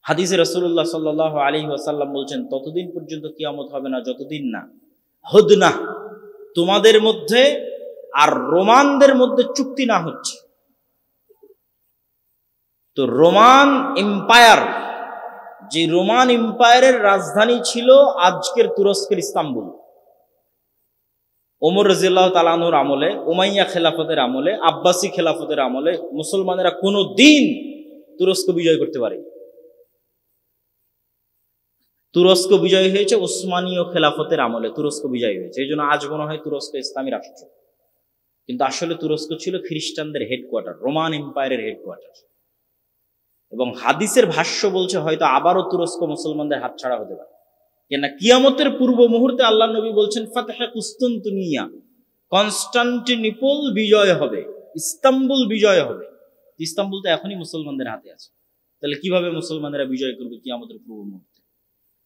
হাদিসে রাসূলুল্লাহ সাল্লাল্লাহু আলাইহি ওয়াসাল্লাম বলছেন, ততদিন পর্যন্ত কিয়ামত হবে না যতদিন না হুদনা তোমাদের মধ্যে আর রোমানদের মধ্যে চুক্তি না হচ্ছে। তো রোমান এম্পায়ার, যে রোমান এম্পায়ারের রাজধানী ছিল আজকের তুরস্কের ইস্তাম্বুল, ওমর রাদিয়াল্লাহু তাআলা আনহুর আমলে, উমাইয়া খেলাফতের আমলে, আব্বাসী খেলাফতের আমলে মুসলমানেরা কোনো দিন তুরস্ক বিজয় করতে পারেনি। তুরস্ক বিজয় হয়েছে ওসমানীয় খেলাফতের আমলে, তুরস্ক বিজয় হয়েছে। এই জন্য আজ মনে হয় তুরস্ক ইসলামী রাষ্ট্র, কিন্তু আসলে তুরস্ক ছিল খ্রিস্টানদের হেডকোয়ার্টার, রোমান এম্পায়ারের হেডকোয়ার্টার। এবং হাদিসের ভাষ্য বলছে হয়তো আবারও তুরস্ক মুসলমানদের হাতছাড়া হতে পারে, কেন কিয়ামতের পূর্ব মুহূর্তে আল্লাহ নবী বলছেন ফাতহে কুস্তান্তনিয়া, কনস্টান্টিনোপল বিজয় হবে, ইস্তাম্বুল বিজয় হবে। ইস্তাম্বুল তো এখনই মুসলমানদের হাতে আছে, তাহলে কিভাবে মুসলমানেরা বিজয় করবে কিয়ামতের পূর্ব মুহূর্তে?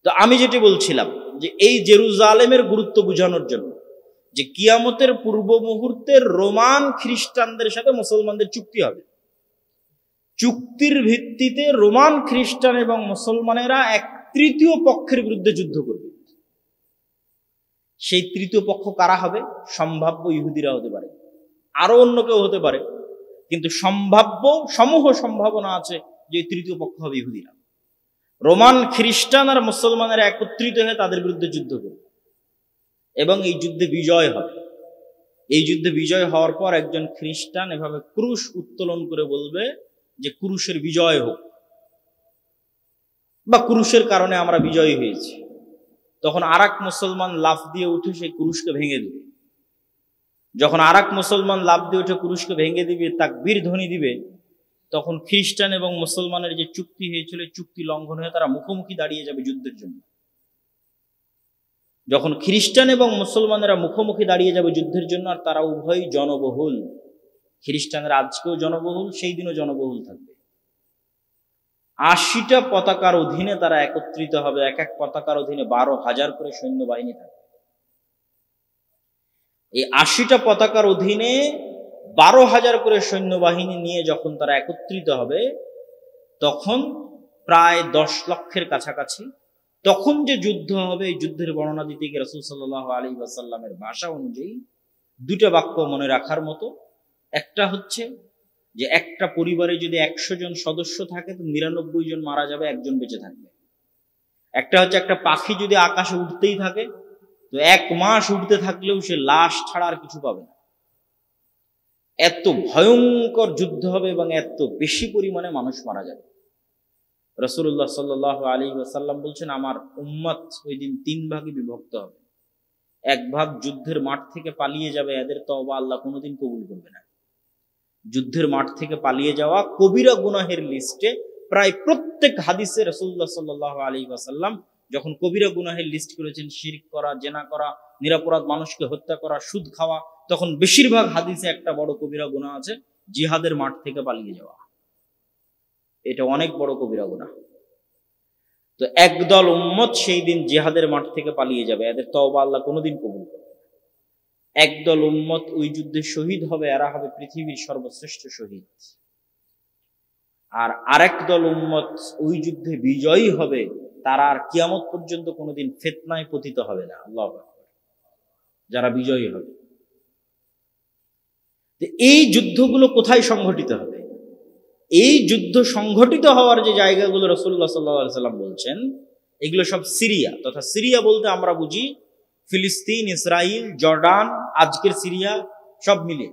তো আমি যেটি বলছিলাম যে এই জেরুজালেমের গুরুত্ব বোঝানোর জন্য যে কিয়ামতের পূর্ব মুহূর্তে রোমান খ্রিস্টানদের সাথে মুসলমানদের চুক্তি হবে, চুক্তির ভিত্তিতে রোমান খ্রিস্টান এবং মুসলমানেরা এক তৃতীয় পক্ষের বিরুদ্ধে যুদ্ধ করবে। সেই তৃতীয় পক্ষ কারা হবে? সম্ভাব্য ইহুদিরা হতে পারে, আরো অন্য কেউ হতে পারে, কিন্তু সমূহ সম্ভাবনা আছে যে তৃতীয় পক্ষ হবে ইহুদিরা। রোমান খ্রিস্টান আর মুসলমানেরা একত্রিত হয়ে তাদের বিরুদ্ধে যুদ্ধ করবে এবং এই যুদ্ধে বিজয় হবে। এই যুদ্ধে বিজয় হওয়ার পর একজন খ্রিস্টান এভাবে ক্রুশ উত্তোলন করে বলবে যে ক্রুশের বিজয় হোক, বা ক্রুশের কারণে আমরা বিজয়ী হয়েছি। তখন আরেক মুসলমান লাফ দিয়ে উঠে সেই ক্রুশকে ভেঙে দিবে। যখন আরেক মুসলমান লাফ দিয়ে উঠে ক্রুশকে ভেঙে দিবে, তাকবীর ধ্বনি দিবে, তখন খ্রিস্টান এবং মুসলমানের যে চুক্তি হয়েছিল চুক্তি লঙ্ঘন হয়ে তারা মুখোমুখি দাঁড়িয়ে যাবে যুদ্ধের জন্য। যখন খ্রিস্টান এবং মুসলমানেরা মুখোমুখি দাঁড়িয়ে যাবে যুদ্ধের জন্য, আর তারা উভয়ই জনবহুল, খ্রিস্টানরা আজকেও জনবহুল, সেই দিনও জনবহুল থাকবে। 80টা পতাকার অধীনে তারা একত্রিত হবে, এক এক পতাকার অধীনে 12,000 করে সৈন্যবাহিনী থাকবে। এই 80টা পতাকার অধীনে 12,000 করে সৈন্যবাহিনী নিয়ে যখন তারা একত্রিত হবে, তখন প্রায় 10 লক্ষের কাছাকাছি। তখন যে যুদ্ধ হবে, এই যুদ্ধের বর্ণনা দিতে গিয়ে রাসূল সাল্লাল্লাহু আলাইহি ওয়াসাল্লামের ভাষা অনুযায়ী 2টা বাক্য মনে রাখার মতো। একটা হচ্ছে যে একটা পরিবারে যদি 100 জন সদস্য থাকে তো 99 জন মারা যাবে, একজন বেঁচে থাকবে। একটা হচ্ছে একটা পাখি যদি আকাশে উঠতেই থাকে তো 1 মাস উঠতে থাকলেও সে লাশ ছাড়া আর কিছু পাবে না। এত ভয়ঙ্কর যুদ্ধ হবে এবং এত বেশি পরিমাণে মানুষ মারা যাবে। রাসূলুল্লাহ সাল্লাল্লাহু আলাইহি ওয়াসাল্লাম বলছেন, আমার উম্মত ওই দিন 3 ভাগে বিভক্ত হবে। এক ভাগ যুদ্ধের মাঠ থেকে পালিয়ে যাবে, এদের তওবা আল্লাহ কোনোদিন কবুল করবে না। যুদ্ধের মাঠ থেকে পালিয়ে যাওয়া কবিরা গুনাহের লিস্টে প্রায় প্রত্যেক হাদিসে রাসূলুল্লাহ সাল্লাল্লাহু আলাইহি ওয়াসাল্লাম যখন কবিরা গুনাহের লিস্ট করেছেন, শিরক করা, জেনা করা, নিরপরাধ মানুষকে হত্যা করা, সুদ খাওয়া, তখন বেশিরভাগ হাদিসে একটা বড় কবিরা গুনাহ আছে, জিহাদের মাঠ থেকে পালিয়ে যাওয়া। এটা অনেক বড় কবিরা গুনাহ। তো একদল উম্মত সেই দিন জিহাদের মাঠ থেকে পালিয়ে যাবে, এদের তওবা আল্লাহ কোনোদিন কবুল করবে না। একদল উম্মত ওই যুদ্ধে শহীদ হবে, এরা হবে পৃথিবীর সর্বশ্রেষ্ঠ শহীদ। আর আরেক দল উম্মত ওই যুদ্ধে বিজয়ী হবে, তারা আর কিয়ামত পর্যন্ত কোনোদিন ফিতনায় পতিত হবে না। আল্লাহু আকবার। যারা বিজয়ী হবে। এই যুদ্ধগুলো কোথায় সংঘটিত হবে? এই যুদ্ধ সংঘটিত হওয়ার যে জায়গাগুলো রাসূলুল্লাহ সাল্লাল্লাহু আলাইহি ওয়াসাল্লাম বলছেন, এগুলো সব সিরিয়া, তথা সিরিয়া বলতে আমরা বুঝি ফিলিস্তিন, ইসরায়েল, জর্ডান, আজকের সিরিয়া সব মিলে।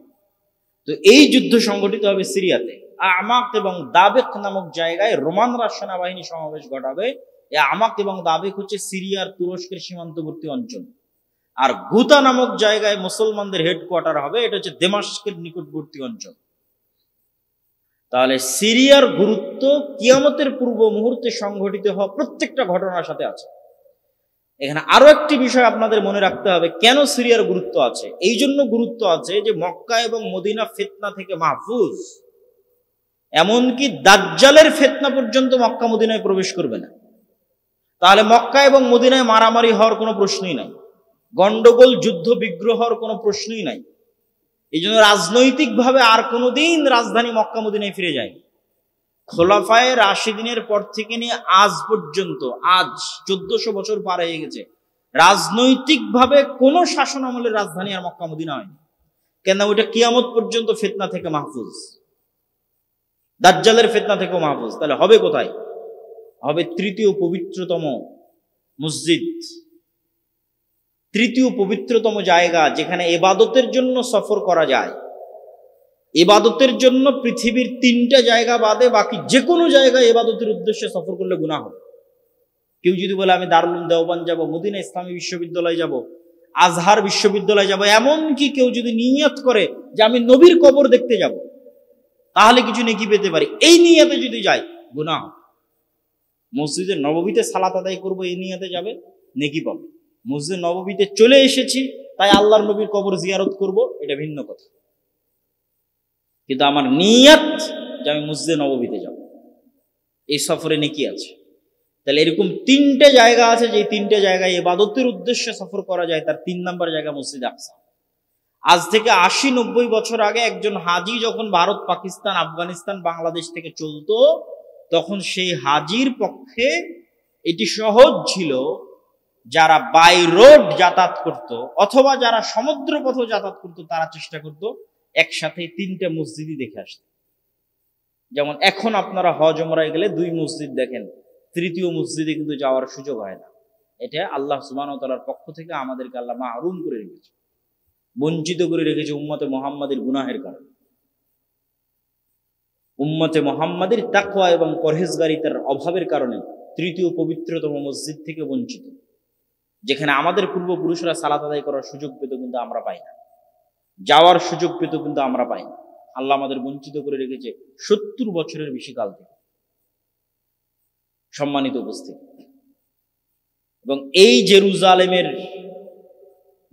তো এই যুদ্ধ সংঘটিত হবে সিরিয়াতে। আমাক এবং দাবেক নামক জায়গায় রোমানরা সেনাবাহিনী সমাবেশ ঘটাবে। এই আমাক এবং দাবেক হচ্ছে সিরিয়ার তুরস্কের সীমান্তবর্তী অঞ্চল। আর গুতা নামক জায়গায় মুসলমানদের হেডকোয়ার্টার হবে, এটা হচ্ছে দামেস্কের নিকটবর্তী অঞ্চল। তাহলে সিরিয়ার গুরুত্ব কিয়ামতের পূর্ব মুহূর্তে সংঘটিত হওয়া প্রত্যেকটা ঘটনার সাথে আছে। এখানে আরো একটি বিষয় আপনাদের মনে রাখতে হবে, কেন সিরিয়ার গুরুত্ব আছে। এই জন্য গুরুত্ব আছে যে মক্কা এবং মদিনা ফিতনা থেকে মাহফুজ, এমনকি দাজ্জালের ফিতনা পর্যন্ত মক্কা মদিনায় প্রবেশ করবে না। তাহলে মক্কা এবং মদিনায় মারামারি হওয়ার কোনো প্রশ্নই নাই, গন্ডগোল, যুদ্ধ বিগ্রহ হওয়ার কোনো প্রশ্নই নাই। এই জন্য রাজনৈতিকভাবে আর কোনোদিন রাজধানী মক্কা মদিনায় ফিরে যায়। খোলাফায়ে রাশিদিনের পর থেকে নিয়ে আজ পর্যন্ত, আজ 1400 বছর পার হয়ে গেছে, রাজনৈতিকভাবে কোন শাসন আমলের রাজধানী আর মক্কা মদিনা হয়নি। কেন? ওইটা কিয়ামত পর্যন্ত ফিতনা থেকে মাহফুজ, দাজ্জালের ফিতনা থেকেও মাহফুজ। তাহলে হবে কোথায়? হবে তৃতীয় পবিত্রতম মসজিদ, তৃতীয় পবিত্রতম জায়গা, যেখানে ইবাদতের জন্য সফর করা যায়। ইবাদতের জন্য পৃথিবীর 3টা জায়গা বাদে বাকি যে কোনো জায়গায় ইবাদতের উদ্দেশ্যে সফর করলে গুনাহ হবে। কেউ যদি বলে আমি দারুল উলুম দেওবন্দ যাব, মদিনা ইসলামী বিশ্ববিদ্যালয় যাব, আজহার বিশ্ববিদ্যালয় যাব, এমনকি কেউ যদি নিয়ত করে যে আমি নবীর কবর দেখতে যাব, তাহলে কিছু নেকি পেতে পারি, এই নিয়তে যদি যায় গুনাহ। মসজিদে নববীতে সালাত আদায় করব, এই নিয়তে যাবে, নেকি পাবে। মসজিদে নববীতে চলে এসেছি তাই আল্লাহর নবীর কবর জিয়ারত করব, এটা ভিন্ন কথা। কিন্তু আমার নিয়ত যে আমি মসজিদে নববীতে যাব, এই সফরে নেকি আছে। তাহলে এরকম 3টে জায়গা আছে, যে 3টে জায়গায় ইবাদতের উদ্দেশ্যে সফর করা যায়। তার 3 নম্বর জায়গা মসজিদ আকসা। আজ থেকে 80-90 বছর আগে একজন হাজি যখন ভারত, পাকিস্তান, আফগানিস্তান, বাংলাদেশ থেকে চলতো, তখন সেই হাজির পক্ষে এটি সহজ ছিল, যারা বাই রোড যাতায়াত করত অথবা যারা সমুদ্র পথে যাতায়াত করত, তারা চেষ্টা করত একসাথে 3টে মসজিদই দেখে আসতে। যেমন এখন আপনারা হজ ওমরায় গেলে 2 মসজিদ দেখেন, তৃতীয় মসজিদে কিন্তু যাওয়ার সুযোগ হয় না। এটা আল্লাহ সুবহানাহু ওয়া তাআলার পক্ষ থেকে আমাদেরকে আল্লাহ মাহরুম করে রেখেছে, বঞ্চিত করে রেখেছে উম্মতে মুহাম্মাদের গুনাহের কারণে। উম্মতে মুহাম্মাদের তাকওয়া এবং পরহেজগারিতার অভাবের কারণে তৃতীয় পবিত্রতম মসজিদ থেকে বঞ্চিত, যেখানে আমাদের পূর্বপুরুষরা সালাত আদায় করার সুযোগ পেত কিন্তু আমরা পাই না, যাওয়ার সুযোগ পেত কিন্তু আমরা পাই না। আল্লাহ আমাদের বঞ্চিত করে রেখেছে 70 বছরের বেশি কাল থেকে। সম্মানিত উপস্থিতি, এবং এই জেরুজালেমের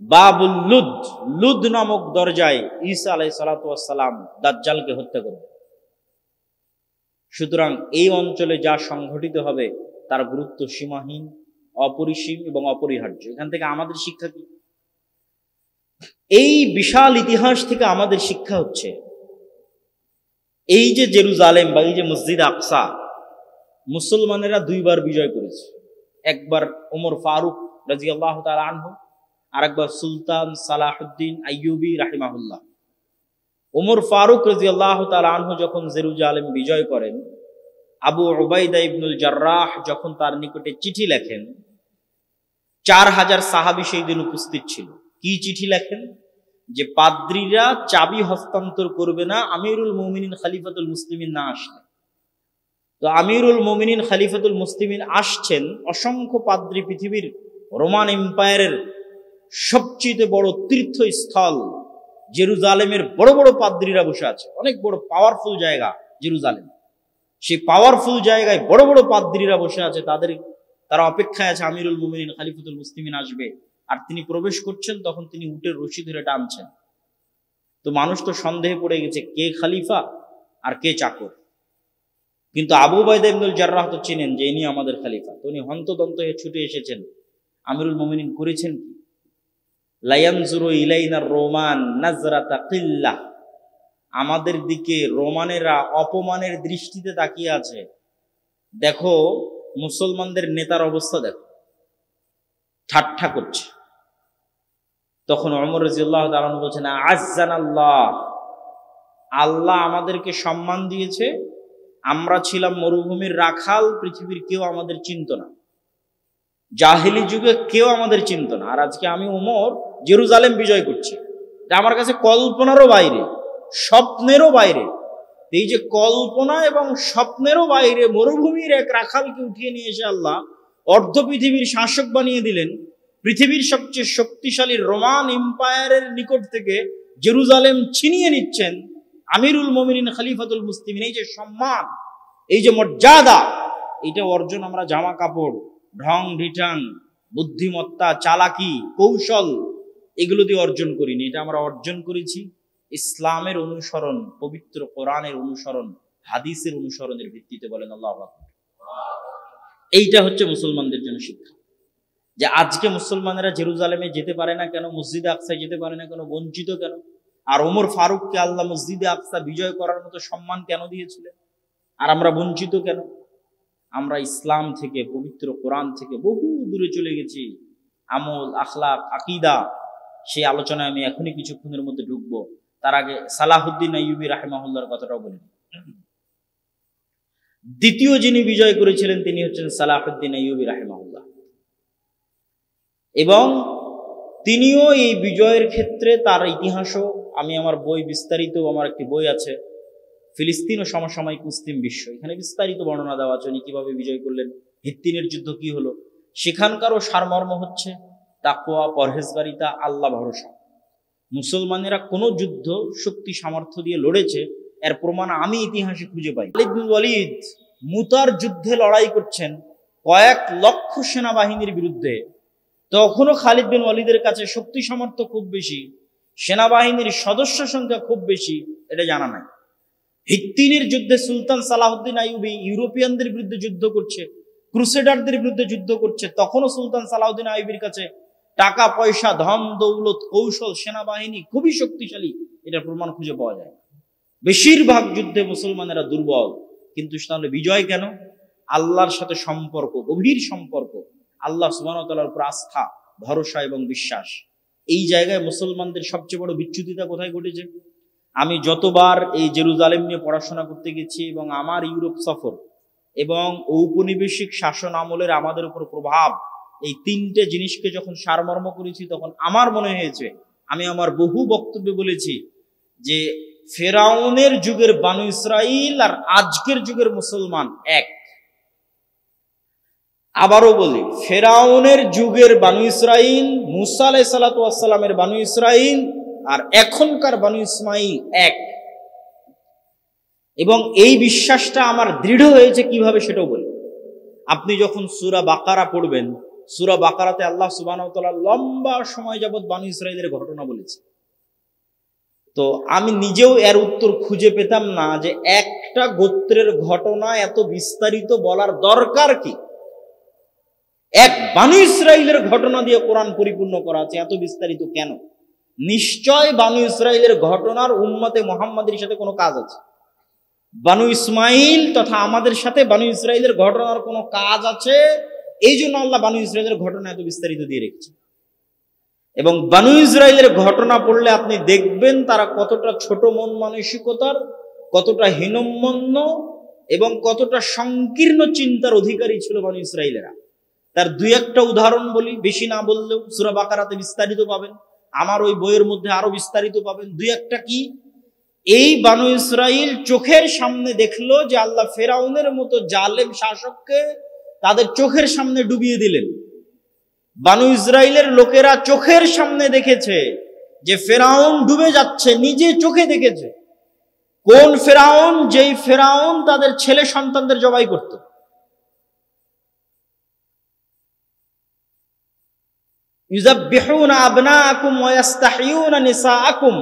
বাবুল লুদ, লুদ নামক দরজায় ঈসা আলাইহিস সালাতু ওয়াস সালাম দাজ্জালকে হত্যা করবে। সুতরাং এই অঞ্চলে যা সংঘটিত হবে তার গুরুত্ব সীমাহীন, অপরিসীম এবং অপরিহার্য। এখান থেকে আমাদের শিক্ষা কি? এই বিশাল ইতিহাস থেকে আমাদের শিক্ষা হচ্ছে, এই যে জেরুজালেম বা এই যে মসজিদ আকসা, মুসলমানেরা 2 বার বিজয় করেছে। একবার ওমর ফারুক রাদিয়াল্লাহু তাআলা আনহু, আর একবার সুলতান সালাহুদ্দিন আইয়ুবী রাহিমাহুল্লাহ। ওমর ফারুক রাদিয়াল্লাহু তাআলা আনহু যখন জেরুজালেম বিজয় করেন, আবু উবাইদা ইবনুল জাররাহ যখন তার নিকটে চিঠি লেখেন, 4000 সাহাবী সেই দিন উপস্থিত ছিল। কি চিঠি লেখেন? যে পাদ্রীরা চাবি হস্তান্তর করবে না আমিরুল মুমিনিন খলিফাতুল মুসলিমিন না আসলে। তো আমিরুল মুমিনিন খলিফাতুল মুসলিমিন আসছেন, অসংখ্য পাদ্রী, পৃথিবীর রোমান এম্পায়ারের সবচেয়ে বড় তীর্থস্থল জেরুজালেমের বড় বড় পাদ্রীরা বসে আছে, অনেক বড় পাওয়ারফুল জায়গা জেরুজালেম। সেই পাওয়ারফুল জায়গায় বড় বড় পাদ্রীরা বসে আছে, তারা অপেক্ষায় আছে আমিরুল মুমিনিন খলিফাতুল মুসলিমিন আসবে। আর তিনি প্রবেশ করছেন, তখন তিনি উটের রশি ধরে টানছেন। তো মানুষ তো সন্দেহে পড়ে গেছে কে খলিফা আর কে চাকর। কিন্তু আবু উবাইদা ইবনুল জাররাহ তো চিনেন যে ইনি আমাদের খলিফা। তো উনি হন্তদন্ত হয়ে ছুটে এসেছেন, আমিরুল মুমিনিন করেছেন কি? লায়ানজুরু ইলাইনার রোমান নাজরাতা কিল্লাহ, আমাদের দিকে রোমানেরা অপমানের দৃষ্টিতে তাকিয়ে আছে। দেখো মুসলমানদের নেতার অবস্থা দেখো, ঠাট্টা করছে। তখন ওমর রাদিয়াল্লাহু তাআলা বলছেন, আজ্জানাল্লাহ, আল্লাহ আমাদেরকে সম্মান দিয়েছে। আমরা ছিলাম মরুভূমির রাখাল, পৃথিবীর কেউ আমাদের চিনত না, জাহেলি যুগে কেউ আমাদের চিনত না। আর আজকে আমি ওমর জেরুজালেম বিজয় করছি, এটা আমার কাছে কল্পনারও বাইরে, স্বপ্নেরও বাইরে। এই যে কল্পনা এবং স্বপ্নেরও বাইরে মরুভূমির এক রাখালকে উঠিয়ে নিয়ে এসে আল্লাহ অর্ধ পৃথিবীর শাসক বানিয়ে দিলেন। পৃথিবীর সবচেয়ে শক্তিশালী রোমান এম্পায়ারের নিকট থেকে জেরুজালেম ছিনিয়ে নিচ্ছেন আমিরুল মুমিনিন খলিফাতুল মুসলিমিন। এই যে সম্মান, এই যে মর্যাদা, এইটা অর্জন আমরা জামা কাপড়, ঢং ঢিঠাং, বুদ্ধিমত্তা, চালাকি, কৌশল, এগুলো দিয়ে অর্জন করিনি। এটা আমরা অর্জন করেছি ইসলামের অনুসরণ, পবিত্র কোরআনের অনুসরণ, হাদিসের অনুসরণের ভিত্তিতে। বলেন আল্লাহু আকবার। এইটা হচ্ছে মুসলমানদের জন্য শিক্ষা, যে আজকে মুসলমানেরা জেরুজালেমে যেতে পারে না কেন, মসজিদে আকসায় যেতে পারে না কেন, বঞ্চিত কেন? আর ওমর ফারুককে আল্লাহ মসজিদে আকসা বিজয় করার মতো সম্মান কেন দিয়েছিলেন? আর আমরা বঞ্চিত কেন? আমরা ইসলাম থেকে, পবিত্র কোরআন থেকে বহু দূরে চলে গেছি। আমল, আখলাক, আকীদা, সেই আলোচনায় আমি এখনই কিছুক্ষণের মধ্যে ঢুকবো। তার আগে সালাহুদ্দিন আইয়ুবী রাহিমাহুল্লাহর কথাটাও বলি। দ্বিতীয় যিনি বিজয় করেছিলেন তিনি হচ্ছেন সালাহুদ্দিন আইয়ুবী রাহিমাহুল্লাহ, এবং তিনিও এই বিজয়ের ক্ষেত্রে তার ইতিহাসও আমি আমার বই বিস্তারিত, আমার একটি বই আছে ফিলিস্তিন ও সমসাময়িক মুসলিম বিশ্ব, এখানে বিস্তারিত বর্ণনা দেওয়া আছে উনি কিভাবে বিজয় করলেন, হিত্তিনের যুদ্ধ কি হলো। সেখানকারও সারমর্ম হচ্ছে তাকওয়া, পরহেজগারিতা, আল্লাহ ভরসা। মুসলমানেরা কোন যুদ্ধ শক্তি সামর্থ্য দিয়ে লড়েছে এর প্রমাণ আমি ইতিহাসে খুঁজে পাই। খালিদ বিন ওয়ালিদ মুতার যুদ্ধে লড়াই করছেন কয়েক লক্ষ সেনাবাহিনীর বিরুদ্ধে, তখনও খালিদ বিন ওয়ালিদের কাছে শক্তি সামর্থ্য খুব বেশি, সেনাবাহিনীর সদস্য সংখ্যা খুব বেশি, এটা জানা নাই। হিত্তিনের যুদ্ধে সুলতান সালাহুদ্দিন আইয়ুবী ইউরোপিয়ানদের বিরুদ্ধে যুদ্ধ করছে, ক্রুসেডারদের বিরুদ্ধে যুদ্ধ করছে, তখনও সুলতান সালাহুদ্দিন আইয়ুবীর কাছে টাকা পয়সা, ধন দৌলত, কৌশল, সেনাবাহিনী খুবই শক্তিশালী, এটার প্রমাণ খুঁজে পাওয়া যায়। বেশিরভাগ যুদ্ধে মুসলমানেরা দুর্বল, কিন্তু তাহলে বিজয় কেন? আল্লাহর সাথে সম্পর্ক, গভীর সম্পর্ক, আল্লাহ সুবহানাহু ওয়া তাআলার উপর আস্থা, ভরসা এবং বিশ্বাস। এই জায়গায় মুসলমানদের সবচেয়ে বড় বিচ্যুতিটা কোথায় ঘটেছে? আমি যতবার এই জেরুজালেম নিয়ে পড়াশোনা করতে গেছি এবং আমার ইউরোপ সফর এবং ঔপনিবেশিক শাসন আমলের আমাদের উপর প্রভাব, এই তিনটে জিনিসকে যখন সারমর্ম করেছি, তখন আমার মনে হয়েছে, আমি আমার বহু বক্তব্যে বলেছি যে ফেরাউনের যুগের বানু ইসরাইল আর আজকের যুগের মুসলমান এক। আবারও বলি, ফেরাউনের যুগের বানু ইসরাইল, মুসা আলাইহিস সালাতু ওয়াস সালামের বানু ইসরাইল আর এখনকার বানু ইসমাইল এক। এবং এই বিশ্বাসটা আমার দৃঢ় হয়েছে কিভাবে সেটাও বলি। আপনি যখন সূরা বাকারা পড়বেন, সূরা বাকারাতে আল্লাহ সুবহানাহু ওয়া তাআলা লম্বা সময় যাবত বানু ইসরাইলের ঘটনা বলেছে। তো আমি নিজেও এর উত্তর খুঁজে পেতাম না যে একটা গোত্রের ঘটনা এত বিস্তারিত বলার দরকার কি। এক বানু ইসরাইলের ঘটনা দিয়ে কোরআন পরিপূর্ণ করা আছে, এত বিস্তারিত কেন? নিশ্চয় বানু ইসরাইলের ঘটনার উম্মতে মুহাম্মাদের সাথে কোনো কাজ আছে। বানু ইসমাইল তথা আমাদের সাথে বানু ইসরাইলের ঘটনার কোনো কাজ আছে, এই জন্য আল্লাহ বানু ইসরাইলের ঘটনা এত বিস্তারিত দিয়ে রেখেছে। এবং বানু ইসরাইলের ঘটনা পড়লে আপনি দেখবেন তারা কতটা ছোট মন মানসিকতার, কতটা হীনম্মন্য এবং কতটা সংকীর্ণ চিন্তার অধিকারী ছিল বানু ইসরাইলেরা। তার দুই একটা উদাহরণ বলি, বেশি না বললেও সূরা বাকারাতে বিস্তারিত পাবেন, আমার ওই বইয়ের মধ্যে আরো বিস্তারিত পাবেন। দুই একটা কি, এই বানু ইসরাইল চোখের সামনে দেখলো যে আল্লাহ ফেরাউনের মতো জালেম শাসককে তাদের চোখের সামনে ডুবিয়ে দিলেন। বানু ইসরাইলের লোকেরা চোখের সামনে দেখেছে যে ফেরাউন ডুবে যাচ্ছে, নিজে চোখে দেখেছে। কোন ফেরাউন? যেই ফেরাউন তাদের ছেলে সন্তানদের জবাই করত। ইউযাববিহুনা আবনাআকুম ওয়া ইস্তাহয়ুনা নিসাআকুম,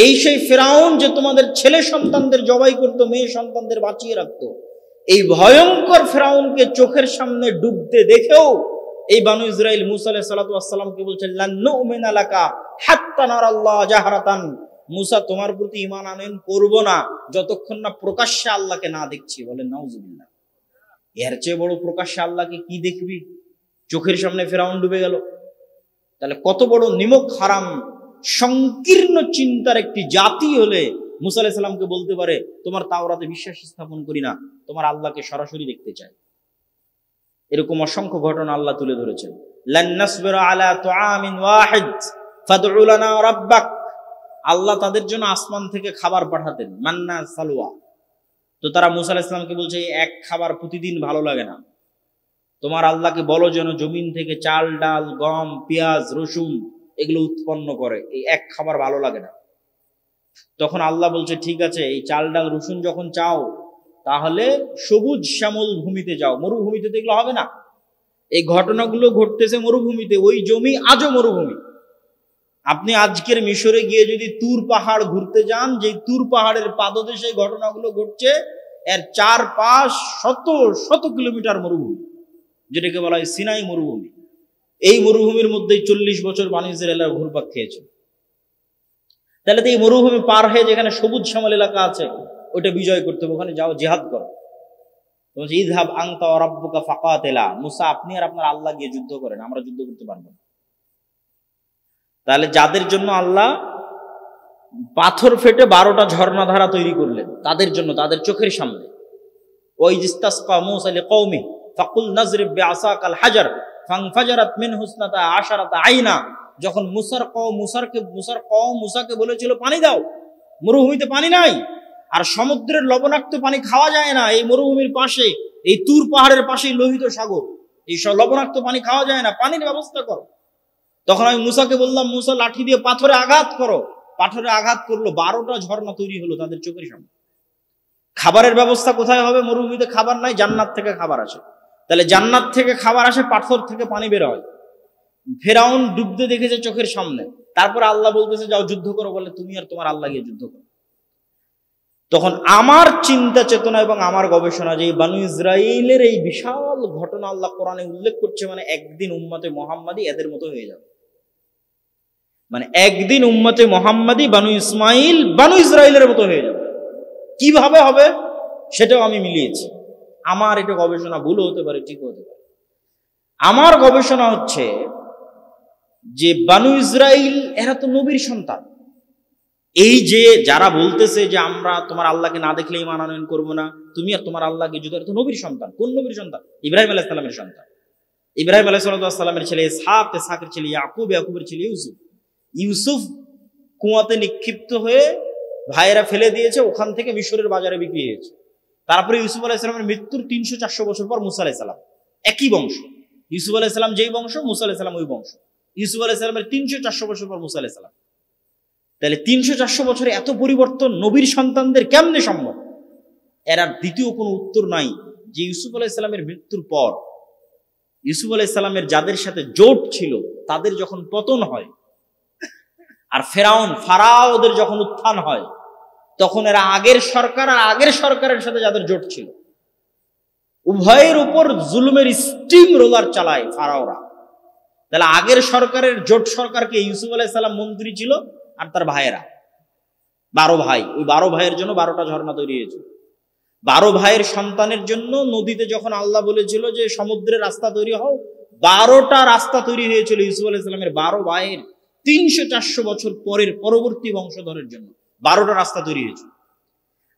এই সেই ফেরাউন যে তোমাদের ছেলে সন্তানদের জবাই করত, মেয়ে সন্তানদের বাঁচিয়ে রাখত। এই ভয়ঙ্কর ফেরাউনকে চোখের সামনে ডুবতে দেখেও এই বানু ইসরাইল মুসা আলাইহিস সালাতু ওয়াস সালামকে বলছেন, লান নুমিনা লাকা হাত্তা নারাল্লাহ জাহরাতান, মুসা তোমার প্রতি ঈমান আনয়ন করব না যতক্ষণ না প্রকাশ্যে আল্লাহকে না দেখছি। বলেন নাউজুবিল্লাহ। এর চেয়ে বড় প্রকাশ্যে আল্লাহকে কি দেখবি? চোখের সামনে ফেরাউন ডুবে গেল। তাহলে কত বড় নিমক হারাম সংকীর্ণ চিন্তার একটি জাতি হলে মুসা আলাইহিস সালামকে বলতে পারে তোমার তাওরাতে বিশ্বাস স্থাপন করি না, তোমার আল্লাহকে সরাসরি দেখতে চাই। এরকম অসংখ্য ঘটনা আল্লাহ তুলে ধরেছেন। লান নাসবিরা আলা তুআমিন ওয়াহিদ ফাদউ লানা রাব্বাক, আল্লাহ তাদের জন্য আসমান থেকে খাবার পাঠাতেন, মান্না সালওয়া। তো তারা মুসা আলাইহিস সালামকে বলছে এক খাবার প্রতিদিন ভালো লাগে না, তোমার আল্লাহকে বলো যেন জমিন থেকে চাল, ডাল, গম, পেঁয়াজ, রসুন এগুলো উৎপন্ন করে, এই এক খাবার ভালো লাগে না। তখন আল্লাহ বলছে ঠিক আছে, এই চাল, ডাল, রসুন যখন চাও তাহলে সবুজ শ্যামল ভূমিতে যাও, মরুভূমিতে তো এগুলো হবে না। এই ঘটনাগুলো ঘটতেছে মরুভূমিতে, ওই জমি আজও মরুভূমি। আপনি আজকের মিশরে গিয়ে যদি তুর পাহাড় ঘুরতে যান, যে তুর পাহাড়ের পাদদেশে ঘটনাগুলো ঘটছে, এর চারপাশ শত শত কিলোমিটার মরুভূমি, যেটাকে বলা হয় সিনাই মরুভূমি। এই মরুভূমির মধ্যেই 40 বছর বানু ইসরাইলরা ঘুরপাক খেয়েছে। তাহলে তো এই মরুভূমি পার হয়ে যেখানে সবুজ শ্যামল এলাকা আছে, ওটা বিজয় করতে হবে, ওখানে যাও জিহাদ করো। বলছে ইযহাব আনতা ওয়া রাব্বুকা ফাকাতিলা, মুসা আপনি আর আপনার আল্লাহ গিয়ে যুদ্ধ করেন, আমরা যুদ্ধ করতে পারবো না। তাহলে যাদের জন্য আল্লাহ পাথর ফেটে 12টা ঝর্ণা ধারা তৈরি করলেন, তাদের জন্য, তাদের চোখের সামনে, ওই ইস্তাসকা মূসা লিকওমি ফাকুল নাজরিব বিআসাকাল হাজার ফানফাজারাত মিনহু ইসনাতা আশারাতা আইনা, যখন মুসার কওম মুসাকে বলেছিল পানি দাও, মরুভূমিতে পানি নাই, আর সমুদ্রের লবণাক্ত পানি খাওয়া যায় না, এই মরুভূমির পাশে, এই তুর পাহাড়ের পাশেই লোহিত সাগর, এই সব লবণাক্ত পানি খাওয়া যায় না, পানির ব্যবস্থা করো। তখন আমি মুসাকে বললাম, মুসা লাঠি দিয়ে পাথরে আঘাত করো, পাথরে আঘাত করলো, 12টা ঝর্ণা তৈরি হলো তাদের চোখের সামনে। খাবারের ব্যবস্থা কোথায় হবে? মরুভূমিতে খাবার নাই, জান্নাত থেকে খাবার আসে। তাহলে জান্নাত থেকে খাবার আসে, পাথর থেকে পানি বের হয়। ফেরাউন ডুবতে দেখেছে চোখের সামনে, তারপরে আল্লাহ বলতেছে যাও যুদ্ধ করো, বলে তুমি আর তোমার আল্লাহ গিয়ে যুদ্ধ করো। তখন আমার চিন্তা চেতনা এবং আমার গবেষণা, যে বানু ইসরাইলের এই বিশাল ঘটনা আল্লাহ কোরআনে উল্লেখ করছে, মানে একদিন উম্মতে মুহাম্মাদি এদের মতো হয়ে যাবে, মানে একদিন উম্মতে মুহাম্মাদি বানু ইসমাইল বানু ইসরাইলের মতো হয়ে যাবে। কিভাবে হবে সেটাও আমি মিলিয়েছি। আমার এটা গবেষণা ভুলও হতে পারে, ঠিক হতে পারে। আমার গবেষণা হচ্ছে যে বানু ইসরাইল এরা তো নবীর সন্তান। এই যে যারা বলতেছে যে আমরা তোমার আল্লাহকে না দেখলে ঈমান আনয়ন করবো না, তুমি আর তোমার আল্লাহকে যুদ্ধ, তো নবীর সন্তান। কোন নবীর সন্তান? ইব্রাহিম আলাইহিস সালামের সন্তান। ইব্রাহিম আলাইহিস সালামের ছেলে ইসহাক, ইসহাকের ছেলে ইয়াকুব, ইয়াকুবের ছেলে ইউসুফ। ইউসুফ কুয়াতে নিক্ষিপ্ত হয়ে ভাইয়েরা ফেলে দিয়েছে, ওখান থেকে মিশরের বাজারে বিক্রি হয়েছে। তারপরে ইউসুফ আলাইহিস সালামের মৃত্যুর 300-400 বছর পর মুসা আলাইহিস সালাম, একই বংশ। ইউসুফ আলাইহিস সালাম যেই বংশ, মুসা আলাইহিস সালাম ওই বংশ। ইউসুফ আলাইহিস সালামের 300-400 বছর পর মুসা আলাইহিস সালাম। তাহলে 300-400 বছরে এত পরিবর্তন নবীর সন্তানদের কেমনে সম্ভব? এর আর দ্বিতীয় কোনো উত্তর নাই যে ইউসুফ আলাইহিস সালামের মৃত্যুর পর ইউসুফ আলাইহিস সালামের যাদের সাথে জোট ছিল তাদের যখন পতন হয়, আর ফারাওদের যখন উত্থান হয়, তখন এরা আগের সরকার আর আগের সরকারের সাথে যাদের জোট ছিল, উভয়ের উপর জুলুমের স্টিম রোলার চালায় ফারাওরা। তাহলে আগের সরকারের জোট সরকারকে ইউসুফ আলাইহিস সালাম মন্ত্রী ছিল, আর তার ভাইয়েরা 12 ভাই, ওই 12 ভাইয়ের জন্য 12টা ঝর্ণা তৈরি হয়েছিল। 12 ভাইয়ের সন্তানের জন্য নদীতে যখন আল্লাহ বলেছিল যে সমুদ্রের রাস্তা তৈরি হও, 12টা রাস্তা তৈরি হয়েছিল ইউসুফ আলাইহিস সালামের 12 ভাইয়ের 300-400 বছর পরের পরবর্তী বংশধরের জন্য 12টা রাস্তা তৈরি হয়েছিল।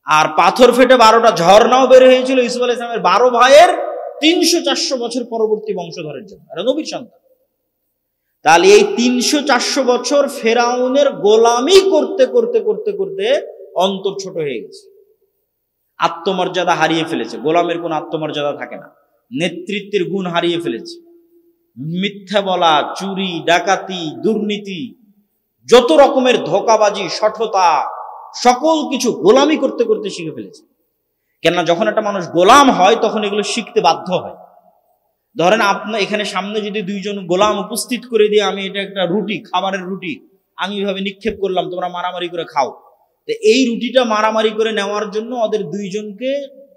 আর পাথর ফেটে 12টা ঝর্ণাও বের হয়েছিল ইউসুফ আলাইহিস সালামের 12 ভাইয়ের 300-400 বছর পরবর্তী বংশধরের জন্য, এরা নবীর সন্তান। তাহলে এই 300-400 বছর ফেরাউনের গোলামি করতে করতে করতে করতে অন্তর ছোট হয়ে গেছে, আত্মমর্যাদা হারিয়ে ফেলেছে, গোলামের কোন আত্মমর্যাদা থাকে না, নেতৃত্বের গুণ হারিয়ে ফেলেছে, মিথ্যা বলা, চুরি, ডাকাতি, দুর্নীতি, যত রকমের ধোঁকাবাজি, শঠতা, সকল কিছু গোলামি করতে করতে শিখে ফেলেছে। কেননা যখন একটা মানুষ গোলাম হয় তখন এগুলো শিখতে বাধ্য হয়। ধরেন আপনার এখানে সামনে যদি 2 জন গোলাম উপস্থিত করে দিয়ে আমি এটা একটা রুটি, খাবারের রুটি আমি এভাবে নিক্ষেপ করলাম, তোমরা মারামারি করে খাও, তো এই রুটিটা মারামারি করে নেওয়ার জন্য ওদের 2 জনকে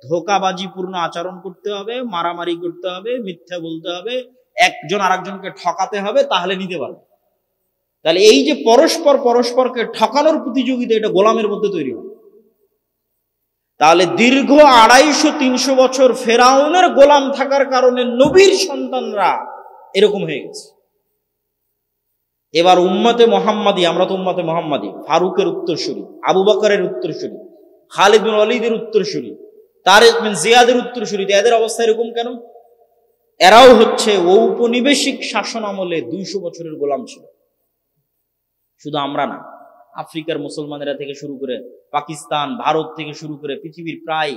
ধোঁকাবাজিপূর্ণ আচরণ করতে হবে, মারামারি করতে হবে, মিথ্যা বলতে হবে, একজন আরেকজনকে ঠকাতে হবে, তাহলে নিতে পারবে। তাহলে এই যে পরস্পরকে ঠকানোর প্রতিযোগিতা, এটা গোলামের মধ্যে তৈরি হয়। তাহলে দীর্ঘ 250-300 বছর ফেরাউনের গোলাম থাকার কারণে নবীর সন্তানরা এরকম হয়ে গেছে। এবার উম্মতে মুহাম্মাদি, আমরা তো উম্মতে মুহাম্মাদি, ফারুকের উত্তরসূরি, আবু বকরের উত্তরসূরি, খালিদ বিন ওয়ালিদের উত্তরসূরি, তারিক বিন জিয়াদের উত্তরসূরি, এদের অবস্থা এরকম কেন? এরাও হচ্ছে ঔপনিবেশিক শাসন আমলে 200 বছরের গোলাম ছিল। শুধু আমরা না, আফ্রিকার মুসলমানেরা থেকে শুরু করে পাকিস্তান, ভারত থেকে শুরু করে পৃথিবীর প্রায়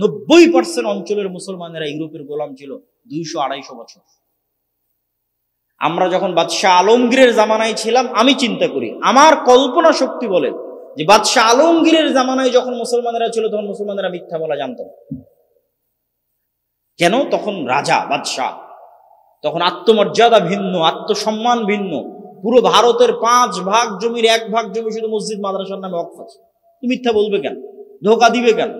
90% অঞ্চলের মুসলমানেরা ইউরোপের গোলাম ছিল 200-250 বছর। আমরা যখন বাদশাহ আলমগীরের জামানায় ছিলাম, আমি চিন্তা করি, আমার কল্পনা শক্তি বলে যে বাদশাহ আলমগীরের জামানায় যখন মুসলমানেরা ছিল তখন মুসলমানেরা মিথ্যা বলা জানতো না। কেন? তখন রাজা, বাদশাহ, তখন আত্মমর্যাদা ভিন্ন, আত্মসম্মান ভিন্ন। পুরো ভারতের 5 ভাগ জমির 1 ভাগ জমি শুধু মসজিদ মাদ্রাসার নামে ওয়াকফ আছে। মিথ্যা বলবে কেন? ধোঁকা দিবে কেন?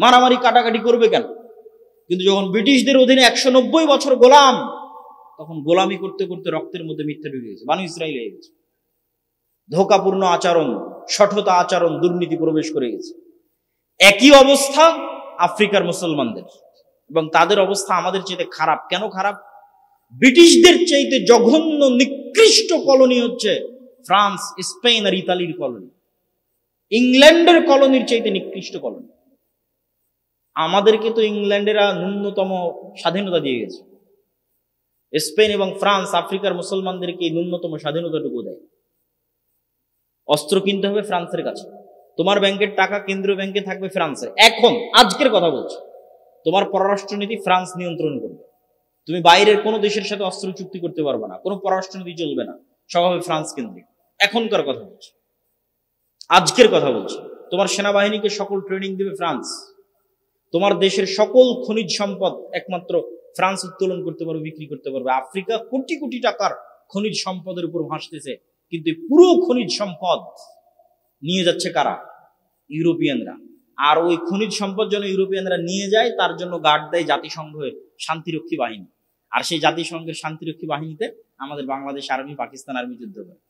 মারামারি কাটাকাটি করবে কেন? কিন্তু যখন ব্রিটিশদের অধীনে 190 বছর গোলাম, তখন গোলামি করতে করতে রক্তের মধ্যে মিথ্যা ঢুকে গেছে, বানু ইসরাইল হয়ে গেছে। ধোঁকাপূর্ণ আচরণ, শঠতা আচরণ, দুর্নীতি প্রবেশ করে গেছে। একই অবস্থা আফ্রিকার মুসলমানদের, এবং তাদের অবস্থা আমাদের চাইতে খারাপ। কেন খারাপ? ব্রিটিশদের চাইতে জঘন্য নিকৃষ্ট কলোনি হচ্ছে ফ্রান্স, স্পেন আর ইতালির কলোনি। ইংল্যান্ডের কলোনির চাইতে নিকৃষ্ট কলোনি। আমাদেরকে তো ইংল্যান্ডেরা ন্যূনতম স্বাধীনতা দিয়ে গেছে, স্পেন এবং ফ্রান্স আফ্রিকার মুসলমানদেরকে ন্যূনতম স্বাধীনতাটুকু দেয়। অস্ত্র কিনতে হবে ফ্রান্সের কাছে, তোমার ব্যাংকের টাকা কেন্দ্রীয় ব্যাংকে থাকবে ফ্রান্সের। এখন আজকের কথা বলছি, তোমার পররাষ্ট্রনীতি ফ্রান্স নিয়ন্ত্রণ করবে। তুমি বাইরের কোনো দেশের সাথে অস্ত্র চুক্তি করতে পারবে না, কোনো পররাষ্ট্রনীতি চলবে না, সব হবে ফ্রান্স কেন্দ্রিক। এখনকার কথা বলছি, আজকের কথা বলছি। তোমার সেনাবাহিনীকে সকল ট্রেনিং দিবে ফ্রান্স। তোমার দেশের সকল খনিজ সম্পদ একমাত্র ফ্রান্স উত্তোলন করতে পারবে, বিক্রি করতে পারবে। আফ্রিকা কোটি কোটি টাকার খনিজ সম্পদের উপর ভাসতেছে, কিন্তু পুরো খনিজ সম্পদ নিয়ে যাচ্ছে কারা? ইউরোপিয়ানরা। আর ওই খনিজ সম্পদ যেন ইউরোপিয়ানরা নিয়ে যায়, তার জন্য গার্ড দেয় জাতিসংঘের শান্তিরক্ষী বাহিনী। আর সেই জাতিসংঘের শান্তিরক্ষী বাহিনীতে আমাদের বাংলাদেশ আর্মি, পাকিস্তান আর্মি যুদ্ধ করে।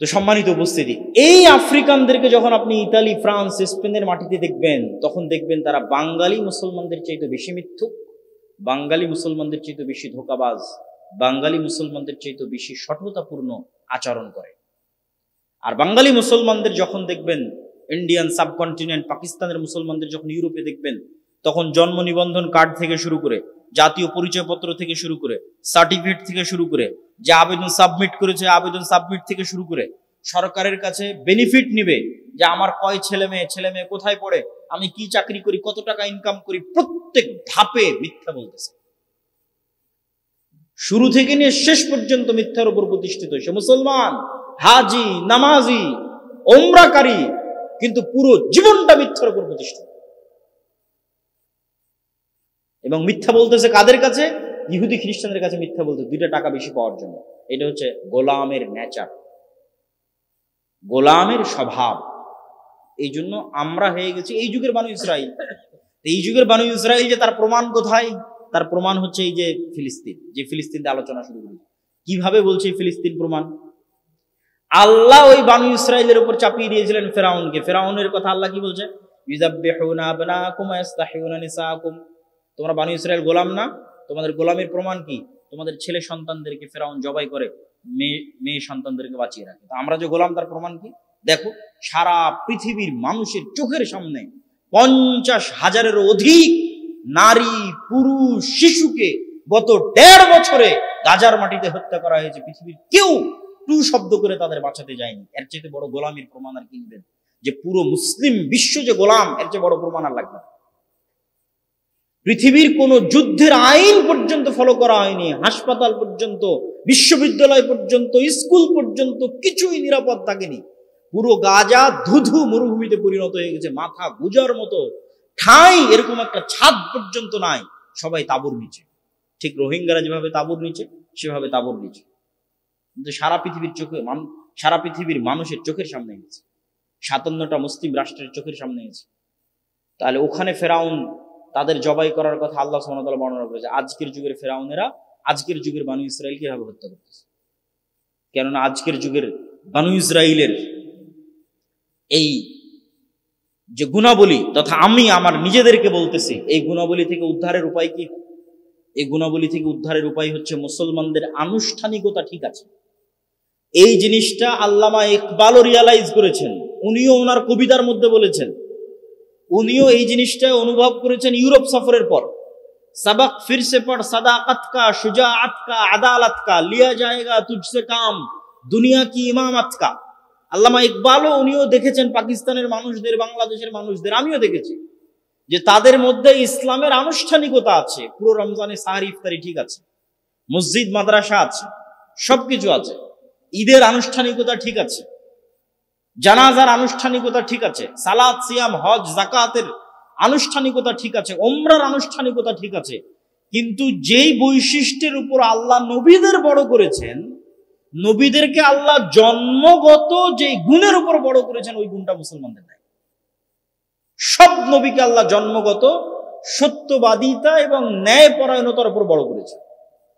তো সম্মানিত উপস্থিতি, এই আফ্রিকানদেরকে যখন আপনি ইতালি, ফ্রান্স, স্পেনের মাটিতে দেখবেন, তখন দেখবেন তারা বাঙালি মুসলমানদের চাইতে বেশি মিথ্যুক, বাঙালি মুসলমানদের চাইতে বেশি ধোঁকাবাজ, বাঙালি মুসলমানদের চাইতে বেশি সঠতাপূর্ণ আচরণ করে। আর বাঙালি মুসলমানদের যখন দেখবেন ইন্ডিয়ান সাবকন্টিনেন্ট, পাকিস্তানের মুসলমানদের যখন ইউরোপে দেখবেন, তখন জন্ম নিবন্ধন কার্ড থেকে শুরু করে, জাতীয় পরিচয়পত্র থেকে শুরু করে, সার্টিফিকেট থেকে শুরু করে, যে আবেদন সাবমিট করেছে আবেদন সাবমিট থেকে শুরু করে, সরকারের কাছে বেনিফিট নিবে যে আমার কয় ছেলে মেয়ে কোথায় পড়ে, আমি কি চাকরি করি, কত টাকা ইনকাম করি, প্রত্যেক ধাপে মিথ্যা বলতেছে। শুরু থেকে নিয়ে শেষ পর্যন্ত মিথ্যার উপর প্রতিষ্ঠিত। সে মুসলমান, হাজি, নামাজি, ওমরাকারী, কিন্তু পুরো জীবনটা মিথ্যার উপর প্রতিষ্ঠিত। এবং মিথ্যা বলতেছে কাদের কাছে? ইহুদি খ্রিস্টানদের কাছে মিথ্যা বলতে, 2টা টাকা বেশি পাওয়ার জন্য। এটা হচ্ছে গোলামের নেচার, গোলামের স্বভাব। এই জন্য আমরা হয়ে গেছি এই যুগের বানু ইসরাইল। এই যুগের বানু ইসরাইল যে তার প্রমাণ কোথায়? তার প্রমাণ হচ্ছে এই যে ফিলিস্তিন, যে ফিলিস্তিন আলোচনা শুরু করি। কিভাবে বলছে ফিলিস্তিন প্রমাণ? আল্লাহ ওই বানু ইসরাইলের উপর চাপিয়ে দিয়েছিলেন ফেরাউনকে। ফেরাউনের কথা আল্লাহ কি বলছে? ইউযাব্বিহুনা আবনাকুম ওয়া ইস্তাহইউনা নিসাআকুম। তোমরা বানু ইসরাইল গোলাম না? তোমাদের গোলামের প্রমাণ কি? তোমাদের ছেলে সন্তানদেরকে ফেরাউন জবাই করে মেয়ে সন্তানদেরকে বাঁচিয়ে রাখে। তো আমরা যে গোলাম, তার প্রমাণ কি? দেখো, সারা পৃথিবীর মানুষের চোখের সামনে 50,000-এরও অধিক নারী, পুরুষ, শিশুকে গত 1.5 বছরে গাজার মাটিতে হত্যা করা হয়েছে। পৃথিবীর কেউ টু শব্দ করে তাদের বাঁচাতে যায়নি। এর চেয়ে বড় গোলামের প্রমাণ আর কিনবেন? যে পুরো মুসলিম বিশ্ব যে গোলাম, এর চেয়ে বড় প্রমাণ আর লাগবে না। পৃথিবীর কোন যুদ্ধের আইন পর্যন্ত ফলো করা হয়নি, হাসপাতাল পর্যন্ত, বিশ্ববিদ্যালয় পর্যন্ত, স্কুল পর্যন্ত কিছুই নিরাপদ থাকেনি। পুরো গাজা ধুধু মরুভূমিতে পরিণত হয়ে গেছে। মাথা গুজার মতো ঠাঁই এরকম একটা ছাদ পর্যন্ত নাই, সবাই তাঁবুর নিচে। ঠিক রোহিঙ্গারা যেভাবে তাঁবুর নিচে, সেভাবে তাঁবুর নিচে। কিন্তু সারা পৃথিবীর চোখে, সারা পৃথিবীর মানুষের চোখের সামনে গেছে, 57টা মুসলিম রাষ্ট্রের চোখের সামনে গেছে। তাহলে ওখানে ফেরাউন তাদের জবাই করার কথা আল্লাহ সুবহানাহু ওয়া তাআলা বর্ণনা করেছে। আজকের যুগের ফেরাউনেরা আজকের যুগের বানু ইসরাইল কিভাবে হত্যা করতেছে? কেননা আজকের যুগের বানু ইসরাইলের এই যে গুণাবলী, তথা আমি আমার নিজেদেরকে বলতেছি, এই গুণাবলী থেকে উদ্ধারের উপায় কি? এই গুণাবলী থেকে উদ্ধারের উপায় হচ্ছে মুসলমানদের আনুষ্ঠানিকতা ঠিক আছে। এই জিনিসটা আল্লামা ইকবালও রিয়ালাইজ করেছেন, উনিও ওনার কবিতার মধ্যে বলেছেন। উনিও এই জিনিসটা অনুভব করেছেন ইউরোপ সফরের পর। सबक फिर से पढ़ सदाकत का, शुजाअत का, अदालत का, लिया जाएगा तुझसे काम, दुनिया की इमामत का। আল্লামা ইকবালও উনিও দেখেছেন পাকিস্তানের মানুষদের, বাংলাদেশের মানুষদের, আমিও দেখেছি যে তাদের মধ্যে ইসলামের আনুষ্ঠানিকতা আছে। পুরো রমজানে সাহারি ইফতারি ঠিক আছে, মসজিদ মাদ্রাসা আছে, সবকিছু আছে। ঈদের আনুষ্ঠানিকতা ঠিক আছে, জানাজার আনুষ্ঠানিকতা ঠিক আছে, সালাত, সিয়াম, হজ, যাকাতের আনুষ্ঠানিকতা ঠিক আছে, ওমরার আনুষ্ঠানিকতা ঠিক আছে। কিন্তু যেই বৈশিষ্ট্যের উপর আল্লাহ নবীদের বড় করেছেন, নবীদেরকে আল্লাহ জন্মগত যে গুণের উপর বড় করেছেন, ওই গুণটা মুসলমানদের নাই। সব নবীকে আল্লাহ জন্মগত সত্যবাদিতা এবং ন্যায় পরায়ণতার উপর বড় করেছে।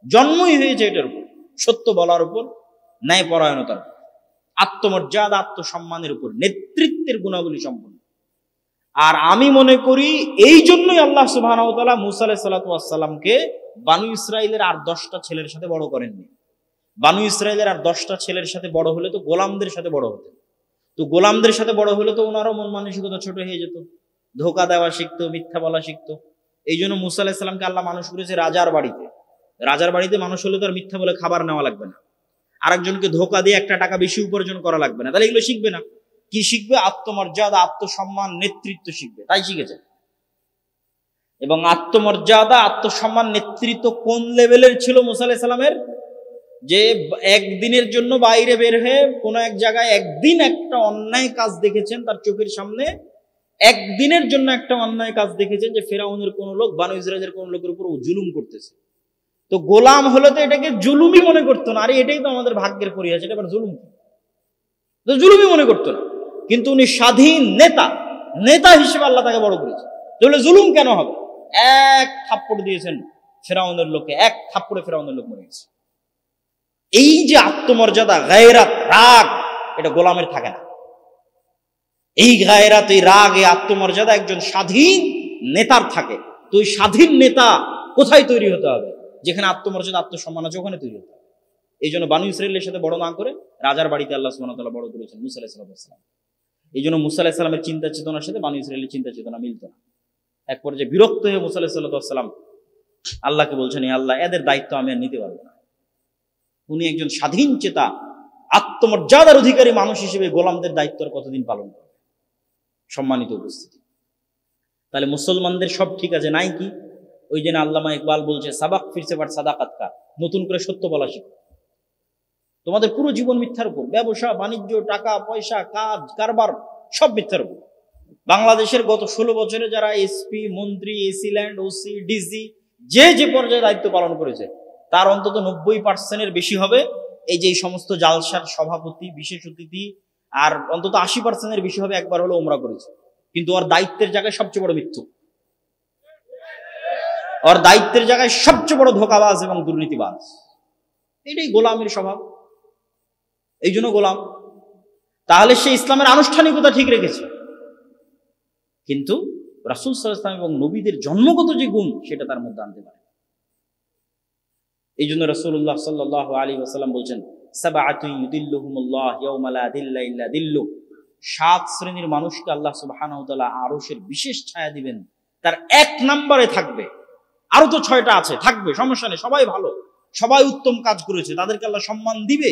জন্মই হয়েছে এটার উপর, সত্য বলার উপর, ন্যায় পরায়ণতার উপর। আত্মমর্যাদা, আত্মসম্মানের উপর, নেতৃত্বের গুণাবলী সম্পন্ন। আর আমি মনে করি এই জন্যই আল্লাহ সুবহানাহু ওয়া তাআলা মূসা আলাইহিস সালাতু ওয়াস সালামকে বানু ইসরাইলের আর 10টা ছেলের সাথে বড় করেননি। বানু ইসরাইলের আর 10টা ছেলের সাথে বড় হলে তো গোলামদের সাথে বড় হতেন। তো গোলামদের সাথে বড় হলে তো ওনারও মন মানসিকতা ছোট হয়ে যেত, ধোকা দেওয়া শিখতো, মিথ্যা বলা শিখতো। এই জন্য মূসা আলাইহিস সালামকে আল্লাহ মানুষ করেছে রাজার বাড়িতে। রাজার বাড়িতে মানুষ হলে তো আর মিথ্যা বলে খাবার নেওয়া লাগবে না, আরেকজনকে ধোকা দিয়ে একটা টাকা বেশি উপার্জন করা লাগবে না। তাহলে এগুলো শিখবে না, কি শিখবে? আত্মমর্যাদা, আত্মসম্মান, নেতৃত্ব শিখবে। তাই শিখেছে। এবং আত্মমর্যাদা, আত্মসম্মান, নেতৃত্ব কোন লেভেলের ছিল মূসা আলাইহিস সালামের? যে একদিনের জন্য বাইরে বের হয়ে কোন এক জায়গায় একদিন একটা অন্যায় কাজ দেখেছেন তার চোখের সামনে, একদিনের জন্য একটা অন্যায় কাজ দেখেছেন যে ফেরাউনের কোন লোক বানু ইসরাইলের কোন লোকের উপর জুলুম করতেছে। তো গোলাম হলে তো এটাকে জুলুমই মনে করতো না, আরে এটাই তো আমাদের ভাগ্যের পরিহাস, এটা আবার জুলুম, তো জুলুমই মনে করতো না। কিন্তু উনি স্বাধীন নেতা, নেতা হিসেবে আল্লাহ তাকে বড় করেছে। তাহলে জুলুম কেন হবে? এক থাপ্পড় দিয়েছেন ফেরাউনের লোককে, এক থাপ্পড়ে ফেরাউনের লোক মরে গেছে। এই যে আত্মমর্যাদা, গায়রাত, রাগ, এটা গোলামের থাকে না। এই গায়রাত, এই রাগ, এই আত্মমর্যাদা একজন স্বাধীন নেতার থাকে। তো ওই স্বাধীন নেতা কোথায় তৈরি হতে হবে? যেখানে আত্মমর্যাদা, আত্মসম্মান আছে, ওখানে তৈরি হতে হবে। এই জন্য বানু ইসরাইলের সাথে বড় না করে রাজার বাড়িতে আল্লাহ সুবহানাহু ওয়া তাআলা বড় করেছেন মূসা আলাইহিস সালাম। এই জন্য মূসা আলাইহিস সালামের চিন্তা চেতনার সাথে বানু ইসরাইলের চিন্তা চেতনা মিলত না। এক পর্যায়ে বিরক্ত হয়ে মূসা আলাইহিস সালাম আল্লাহকে বলছেন, হে আল্লাহ, এদের দায়িত্ব আমি আর নিতে পারবো না। উনি একজন স্বাধীন চেতা, আত্মমর্যাদার অধিকারী মানুষ হিসেবে গোলামদের দায়িত্ব আর কতদিন পালন করবে? সম্মানিত উপস্থিতি, তাহলে মুসলমানদের সব ঠিক আছে নাই কি? ওই জন্য আল্লামা ইকবাল বলছে, সাবাক ফিরছে বাট সাদাকাত কা, নতুন করে সত্য বলা শিখো। তোমাদের পুরো জীবন মিথ্যার উপর, ব্যবসা বাণিজ্য, টাকা পয়সা, কাজ কারবার সব মিথ্যার উপর। বাংলাদেশের গত 16 বছরে যারা এসপি, মন্ত্রী, এসি ল্যান্ড, ওসি, ডিসি, যে যে পর্যায়ে দায়িত্ব পালন করেছে তার অন্তত 90% বেশি হবে এই যে এই সমস্ত জালসার সভাপতি, বিশেষ অতিথি, আর অন্তত 80% বেশি হবে একবার হলো ওমরা করেছে। কিন্তু ওর দায়িত্বের জায়গায় সবচেয়ে বড় মৃত্যু, ওর দায়িত্বের জায়গায় সবচেয়ে বড় ধোঁকাবাজ এবং দুর্নীতিবাজ। এটাই গোলামের স্বভাব, এই জন্য গোলাম। তাহলে সে ইসলামের আনুষ্ঠানিকতা ঠিক রেখেছে, কিন্তু রাসূল সাল্লাল্লাহু আলাইহি ওয়াসাল্লাম এবং নবীদের জন্মগত যে গুণ সেটা তার মধ্যে আনতে পারে। এই জন্য রাসূলুল্লাহ সাল্লাল্লাহু আলাইহি ওয়াসাল্লাম বলছেন, সাবআতুন ইউদিল্লুহুমুল্লাহ ইয়াওমা লা দিল্লা ইল্লা দিল্লু, 7 শ্রেণীর মানুষকে আল্লাহ সুবহানাহু ওয়া তাআলা আরশের বিশেষ ছায়া দিবেন, তার 1 নম্বরে থাকবে। আরো তো 6টা আছে, থাকবে, সমস্যা নেই, সবাই ভালো, সবাই উত্তম কাজ করেছে, তাদেরকে আল্লাহ সম্মান দিবে।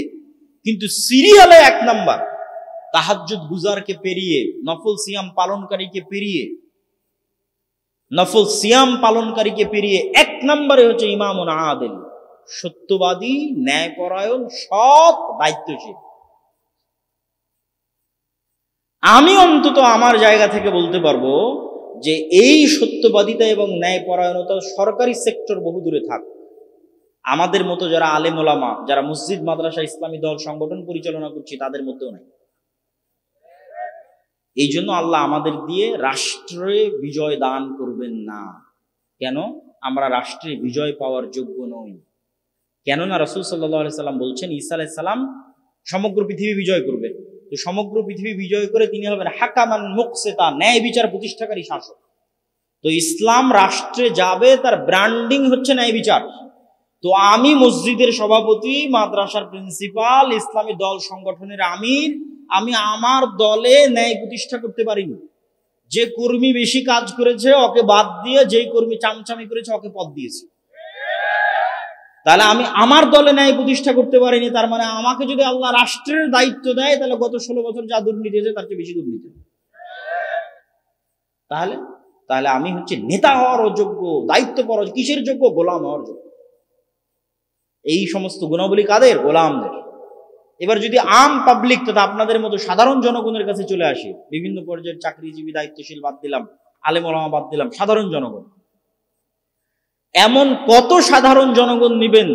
কিন্তু সিরিয়ালে 1 নাম্বার, তাহাজ্জুদ গুজারকে পেরিয়ে, নফল সিয়াম পালনকারীকে পেরিয়ে, নফল সিয়াম পালনকারীকে পেরিয়ে 1 নম্বরে হচ্ছে ইমামুন আদিল, সত্যবাদী, ন্যায়পরায়ণ, সৎ, দায়িত্বশীল। আমি অন্তত আমার জায়গা থেকে বলতে পারবো যে এই সত্যবাদিতা এবং ন্যায়পরায়ণতা সরকারি সেক্টর বহু দূরে থাক, আমাদের মতো যারা আলেম ওলামা, যারা মসজিদ, মাদ্রাসা, ইসলামী দল, সংগঠন পরিচালনা করছি, তাদের মধ্যেও নাই। এই জন্য আল্লাহ আমাদের দিয়ে রাষ্ট্রে বিজয় দান করবেন না। কেন? আমরা রাষ্ট্রে বিজয় পাওয়ার যোগ্য নই। কেননা রাসূল সাল্লাল্লাহু আলাইহি সাল্লাম বলছেন, ঈসা আলাইহিস সালাম সমগ্র পৃথিবী বিজয় করবে। তো সমগ্র পৃথিবী বিজয় করে তিনি হবেন হাকামান মুকসিতা, ন্যায় বিচার প্রতিষ্ঠাকারী শাসক। তো ইসলাম রাষ্ট্রে যাবে, তার ব্র্যান্ডিং হচ্ছে ন্যায় বিচার। তো আমি মসজিদের সভাপতি, মাদ্রাসার প্রিন্সিপাল, ইসলামী দল সংগঠনের আমির, আমি আমার দলে ন্যায় প্রতিষ্ঠা করতে পারিনি। যে কর্মী বেশি কাজ করেছে ওকে বাদ দিয়ে যেই কর্মী চামচামি করেছে ওকে পদ দিয়েছে। তাহলে আমি আমার দলে ন্যায় প্রতিষ্ঠা করতে পারিনি, তার মানে আমাকে যদি আল্লাহ রাষ্ট্রের দায়িত্ব দেয়, তাহলে গত 16 বছর যা দুর্নীতি হয়েছে তার চেয়ে বেশি দুর্নীতি। তাহলে আমি হচ্ছে নেতা হওয়ার অযোগ্য, দায়িত্ব পাওয়ার কিসের যোগ্য? গোলাম হওয়ার যোগ্য। এই সমস্ত গুণাবলী কাদের? গোলামদের। এবার যদি আম পাবলিক তথা আপনাদের মতো সাধারণ জনগণের কাছে চলে আসি, বিভিন্ন পর্যায়ের চাকরিজীবী, দায়িত্বশীল বাদ দিলাম, আলেম ওলামা বাদ দিলাম, সাধারণ জনগণ, এমন কত সাধারণ জনগণ নিবেন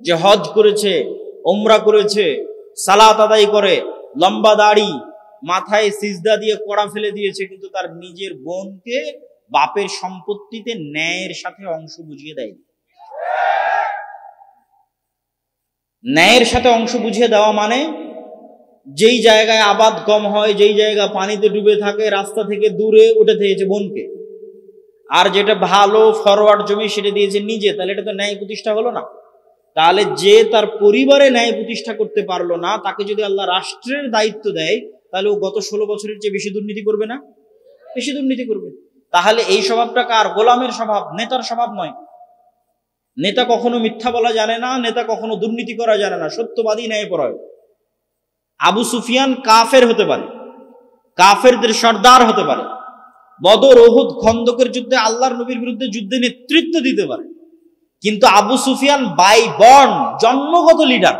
যে হজ করেছে, ওমরা করেছে, সালাত আদায় করে, লম্বা দাড়ি, মাথায় সিজদা দিয়ে কড়া ফেলে দিয়েছে, কিন্তু তার নিজের বোনকে বাপের সম্পত্তিতে ন্যায়ের সাথে অংশ বুঝিয়ে দেয়নি। ন্যায়ের সাথে অংশ বুঝিয়ে দেওয়া মানে যেই জায়গায় আবাদ কম হয়, যেই জায়গা পানিতে ডুবে থাকে, রাস্তা থেকে দূরে, ওটা দিয়েছে বোনকে। আর যেটা ভালো ফরওয়ার্ড জমি সেটা দিয়েছে নিজে। তাহলে এটা তো ন্যায় প্রতিষ্ঠা হলো না। তাহলে যে তার পরিবারে ন্যায় প্রতিষ্ঠা করতে পারলো না, তাকে যদি আল্লাহ রাষ্ট্রের দায়িত্ব দেয়, তাহলে ও গত 16 বছরের চেয়ে বেশি দুর্নীতি করবে না? বেশি দুর্নীতি করবে। তাহলে এই স্বভাবটা কার? গোলামের স্বভাব, নেতার স্বভাব নয়। নেতা কখনো মিথ্যা বলা জানে না, নেতা কখনো দুর্নীতি করা জানে না, সত্যবাদী, ন্যায়পরায়ণ। আবু সুফিয়ান কাফের হতে পারে, কাফেরদের সর্দার হতে পারে, বদর, উহুদ, খন্দকের যুদ্ধে আল্লাহর নবীর বিরুদ্ধে যুদ্ধে নেতৃত্ব দিতে পারে, কিন্তু আবু সুফিয়ান বাই বর্ন, জন্মগত লিডার।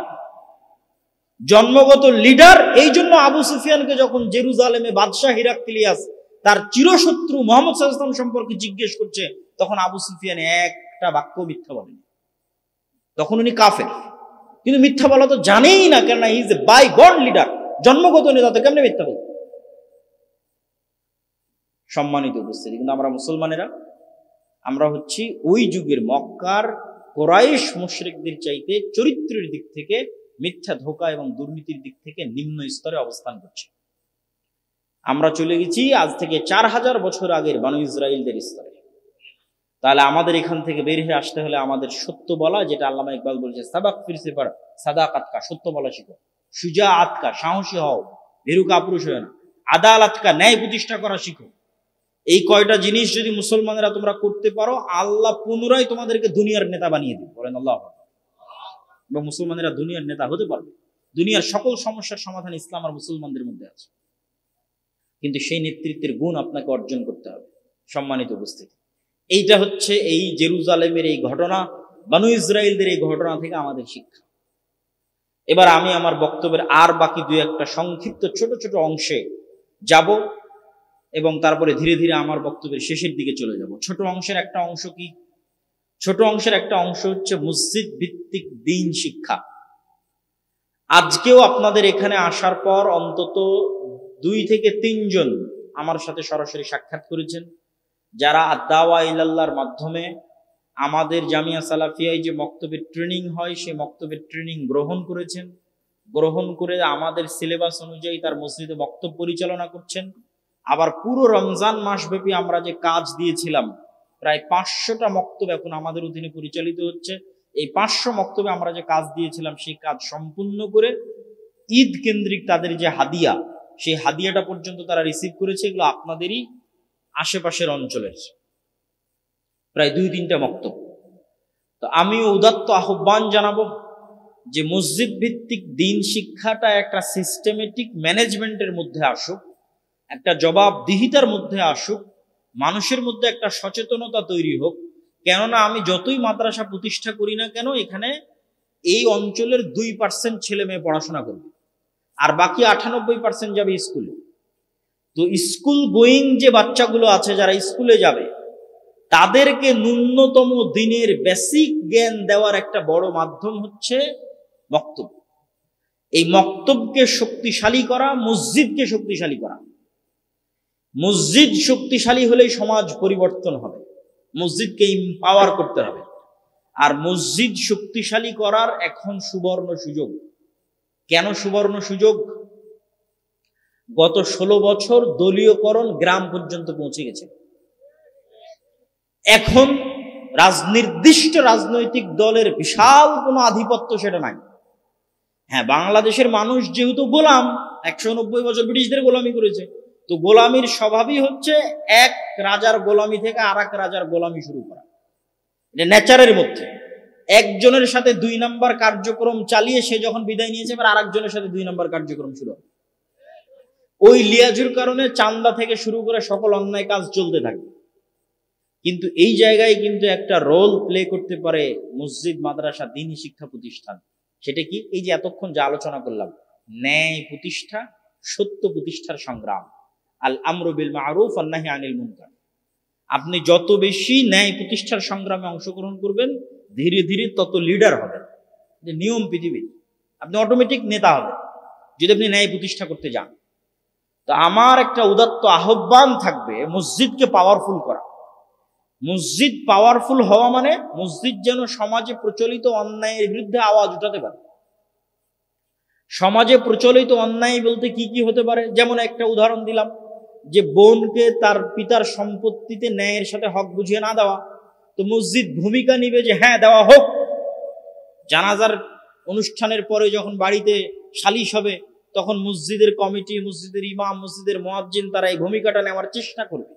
জন্মগত লিডার। এই জন্য আবু সুফিয়ানকে যখন জেরুজালেমে বাদশাহ হিরাক্লিয়াস তার চিরশত্রু মুহাম্মদ সাল্লাল্লাহু আলাইহি ওয়াসাল্লাম সম্পর্কে জিজ্ঞেস করছে, তখন আবু সুফিয়ান একটা বাক্য মিথ্যা বলেনি। তখন উনি কাফের, কিন্তু মিথ্যা বলা তো জানেই না, কেননা he is a by born leader, জন্মগত নেতা, তো কেমনে মিথ্যা বলবে? সম্মানিত উপস্থিতি, কিন্তু আমরা মুসলমানেরা, আমরা হচ্ছি ওই যুগের মক্কার কুরাইশ মুশরিকদের চাইতে চরিত্রের দিক থেকে, মিথ্যা, ধোঁকা এবং দুর্নীতির দিক থেকে নিম্ন স্তরে অবস্থান করছি। আমরা চলে গেছি আজ থেকে 4000 বছর আগের বনু ইসরাইলদের স্তরে। তাহলে আমাদের এখান থেকে বের হয়ে আসতে হলে আমাদের সত্য বলা, যেটা আল্লামা ইকবাল বলেছে, সাবাক ফিরসে পড় সাদাকাত কা, সত্য বলা শিখো, সুজাআত কা, সাহসী হও, ভীরু কাপুরুষ হয় না, আদালত কা, ন্যায় প্রতিষ্ঠা করা শিখো। এই কয়টা জিনিস যদি মুসলমানেরা তোমরা করতে পারো, আল্লাহ পুনরায় তোমাদেরকে দুনিয়ার নেতা বানিয়ে দিবে, বলেন আল্লাহ। এবং মুসলমানেরা দুনিয়ার নেতা হতে পারবে। দুনিয়ার সকল সমস্যার সমাধান ইসলাম আর মুসলমানদের মধ্যে আছে, কিন্তু সেই নেতৃত্বের গুণ আপনাকে অর্জন করতে হবে। সম্মানিত উপস্থিতি, এইটা হচ্ছে এই জেরুজালেমের এই ঘটনা, বনু ইসরাইলদের এই ঘটনা থেকে আমাদের শিক্ষা। এবার আমি আমার বক্তব্যের আর বাকি 2-1টা সংক্ষিপ্ত ছোট ছোট অংশে যাব, এবং তারপরে ধীরে ধীরে আমার বক্তব্যের শেষের দিকে চলে যাব। ছোট অংশের একটা অংশ কি? ছোট অংশের একটা অংশ হচ্ছে মসজিদ ভিত্তিক দ্বীন শিক্ষা। আজকেও আপনাদের এখানে আসার পর অন্তত 2 থেকে 3 জন আমার সাথে সরাসরি সাক্ষাৎ করেছেন, যারা আদ-দাওয়া ইলাল্লাহর মাধ্যমে আমাদের জামিয়া সালাফিয়ায় যে মক্তবের ট্রেনিং হয়, সেই মক্তবের ট্রেনিং গ্রহণ করেছেন। গ্রহণ করে আমাদের সিলেবাস অনুযায়ী তার মসজিদে মক্তব পরিচালনা করছেন। আবার পুরো রমজান মাসব্যাপী আমরা যে কাজ দিয়েছিলাম, প্রায় 500টা মক্তব এখন আমাদের অধীনে পরিচালিত হচ্ছে। এই 500 মক্তবে আমরা যে কাজ দিয়েছিলাম, সেই কাজ সম্পূর্ণ করে ঈদ কেন্দ্রিক তাদের যে হাদিয়া, সেই হাদিয়াটা পর্যন্ত তারা রিসিভ করেছে। এগুলো আপনাদেরই আশেপাশের অঞ্চলের প্রায় 2-3টা মক্তব। তো আমি উদাত্ত আহ্বান জানাবো যে মসজিদ ভিত্তিক দ্বীন শিক্ষাটা একটা সিস্টেমেটিক ম্যানেজমেন্টের মধ্যে আসুক, একটা জবাবদিহিতার মধ্যে আসুক, মানুষের মধ্যে একটা সচেতনতা তৈরি হোক। কেননা আমি যতই মাদ্রাসা প্রতিষ্ঠা করি না কেন, এখানে এই অঞ্চলের 2% ছেলে মেয়ে পড়াশোনা করবে, আর বাকি 98% যাবে স্কুলে। তো স্কুল গোয়িং যে বাচ্চাগুলো আছে, যারা স্কুলে যাবে, তাদেরকে ন্যূনতম দিনের বেসিক জ্ঞান দেওয়ার একটা বড় মাধ্যম হচ্ছে মক্তব। এই মক্তবকে শক্তিশালী করা, মসজিদকে শক্তিশালী করা। মসজিদ শক্তিশালী হলেই সমাজ পরিবর্তন হবে। মসজিদকে এম্পাওয়ার করতে হবে। আর মসজিদ শক্তিশালী করার এখন সুবর্ণ সুযোগ। কেন সুবর্ণ সুযোগ? গত 16 বছর দলীয়করণ গ্রাম পর্যন্ত পৌঁছে গেছে। এখন নির্দিষ্ট রাজনৈতিক দলের বিশাল কোনো আধিপত্য সেটা নাই। হ্যাঁ, বাংলাদেশের মানুষ যেহেতু গোলাম, 190 বছর ব্রিটিশদের গোলামি করেছে, তো গোলামির স্বভাবই হচ্ছে এক রাজার গোলামি থেকে আর এক রাজার গোলামি শুরু করা। এটা নেচারের মধ্যে। একজনের সাথে 2 নাম্বার কার্যক্রম চালিয়ে সে যখন বিদায় নিয়েছে, এবার আর একজনের সাথে 2 নাম্বার কার্যক্রম শুরু হবে। ওই লিয়াজুর কারণে চান্দা থেকে শুরু করে সকল অন্যায় কাজ চলতে থাকে। কিন্তু এই জায়গায় কিন্তু একটা রোল প্লে করতে পারে মসজিদ, মাদ্রাসা, দ্বীনি শিক্ষা প্রতিষ্ঠান। সেটা কি? এই যে এতক্ষণ যা আলোচনা করলাম, ন্যায় প্রতিষ্ঠা, সত্য প্রতিষ্ঠার সংগ্রাম, আল আমরু বিল মারুফ ওয়ান নাহি আনিল মুনকার। আপনি যত বেশি ন্যায় প্রতিষ্ঠার সংগ্রামে অংশগ্রহণ করবেন, ধীরে ধীরে তত লিডার হবেন। যে নিয়ম পৃথিবীর, আপনি অটোমেটিক নেতা হবেন যদি আপনি ন্যায় প্রতিষ্ঠা করতে যান। তো আমার একটা উদাত্ত আহ্বান থাকবে মসজিদকে পাওয়ারফুল করা। মসজিদ পাওয়ারফুল হওয়া মানে মসজিদ যেন সমাজে প্রচলিত অন্যায়ের বিরুদ্ধে আওয়াজ উঠাতে পারে। সমাজে প্রচলিত অন্যায় বলতে কি কি হতে পারে? যেমন একটা উদাহরণ দিলাম, যে বোনকে তার পিতার সম্পত্তিতে ন্যায়ের সাথে হক বুঝিয়ে না দেওয়া। তো মসজিদ ভূমিকা নিবে যে হ্যাঁ দেওয়া হোক। জানাজার অনুষ্ঠানের পরে যখন বাড়িতে সালিশ হবে, তখন মসজিদের কমিটি, মসজিদের ইমাম, মসজিদের মুয়াজ্জিন তারা এই ভূমিকাটা নেওয়ার চেষ্টা করবে।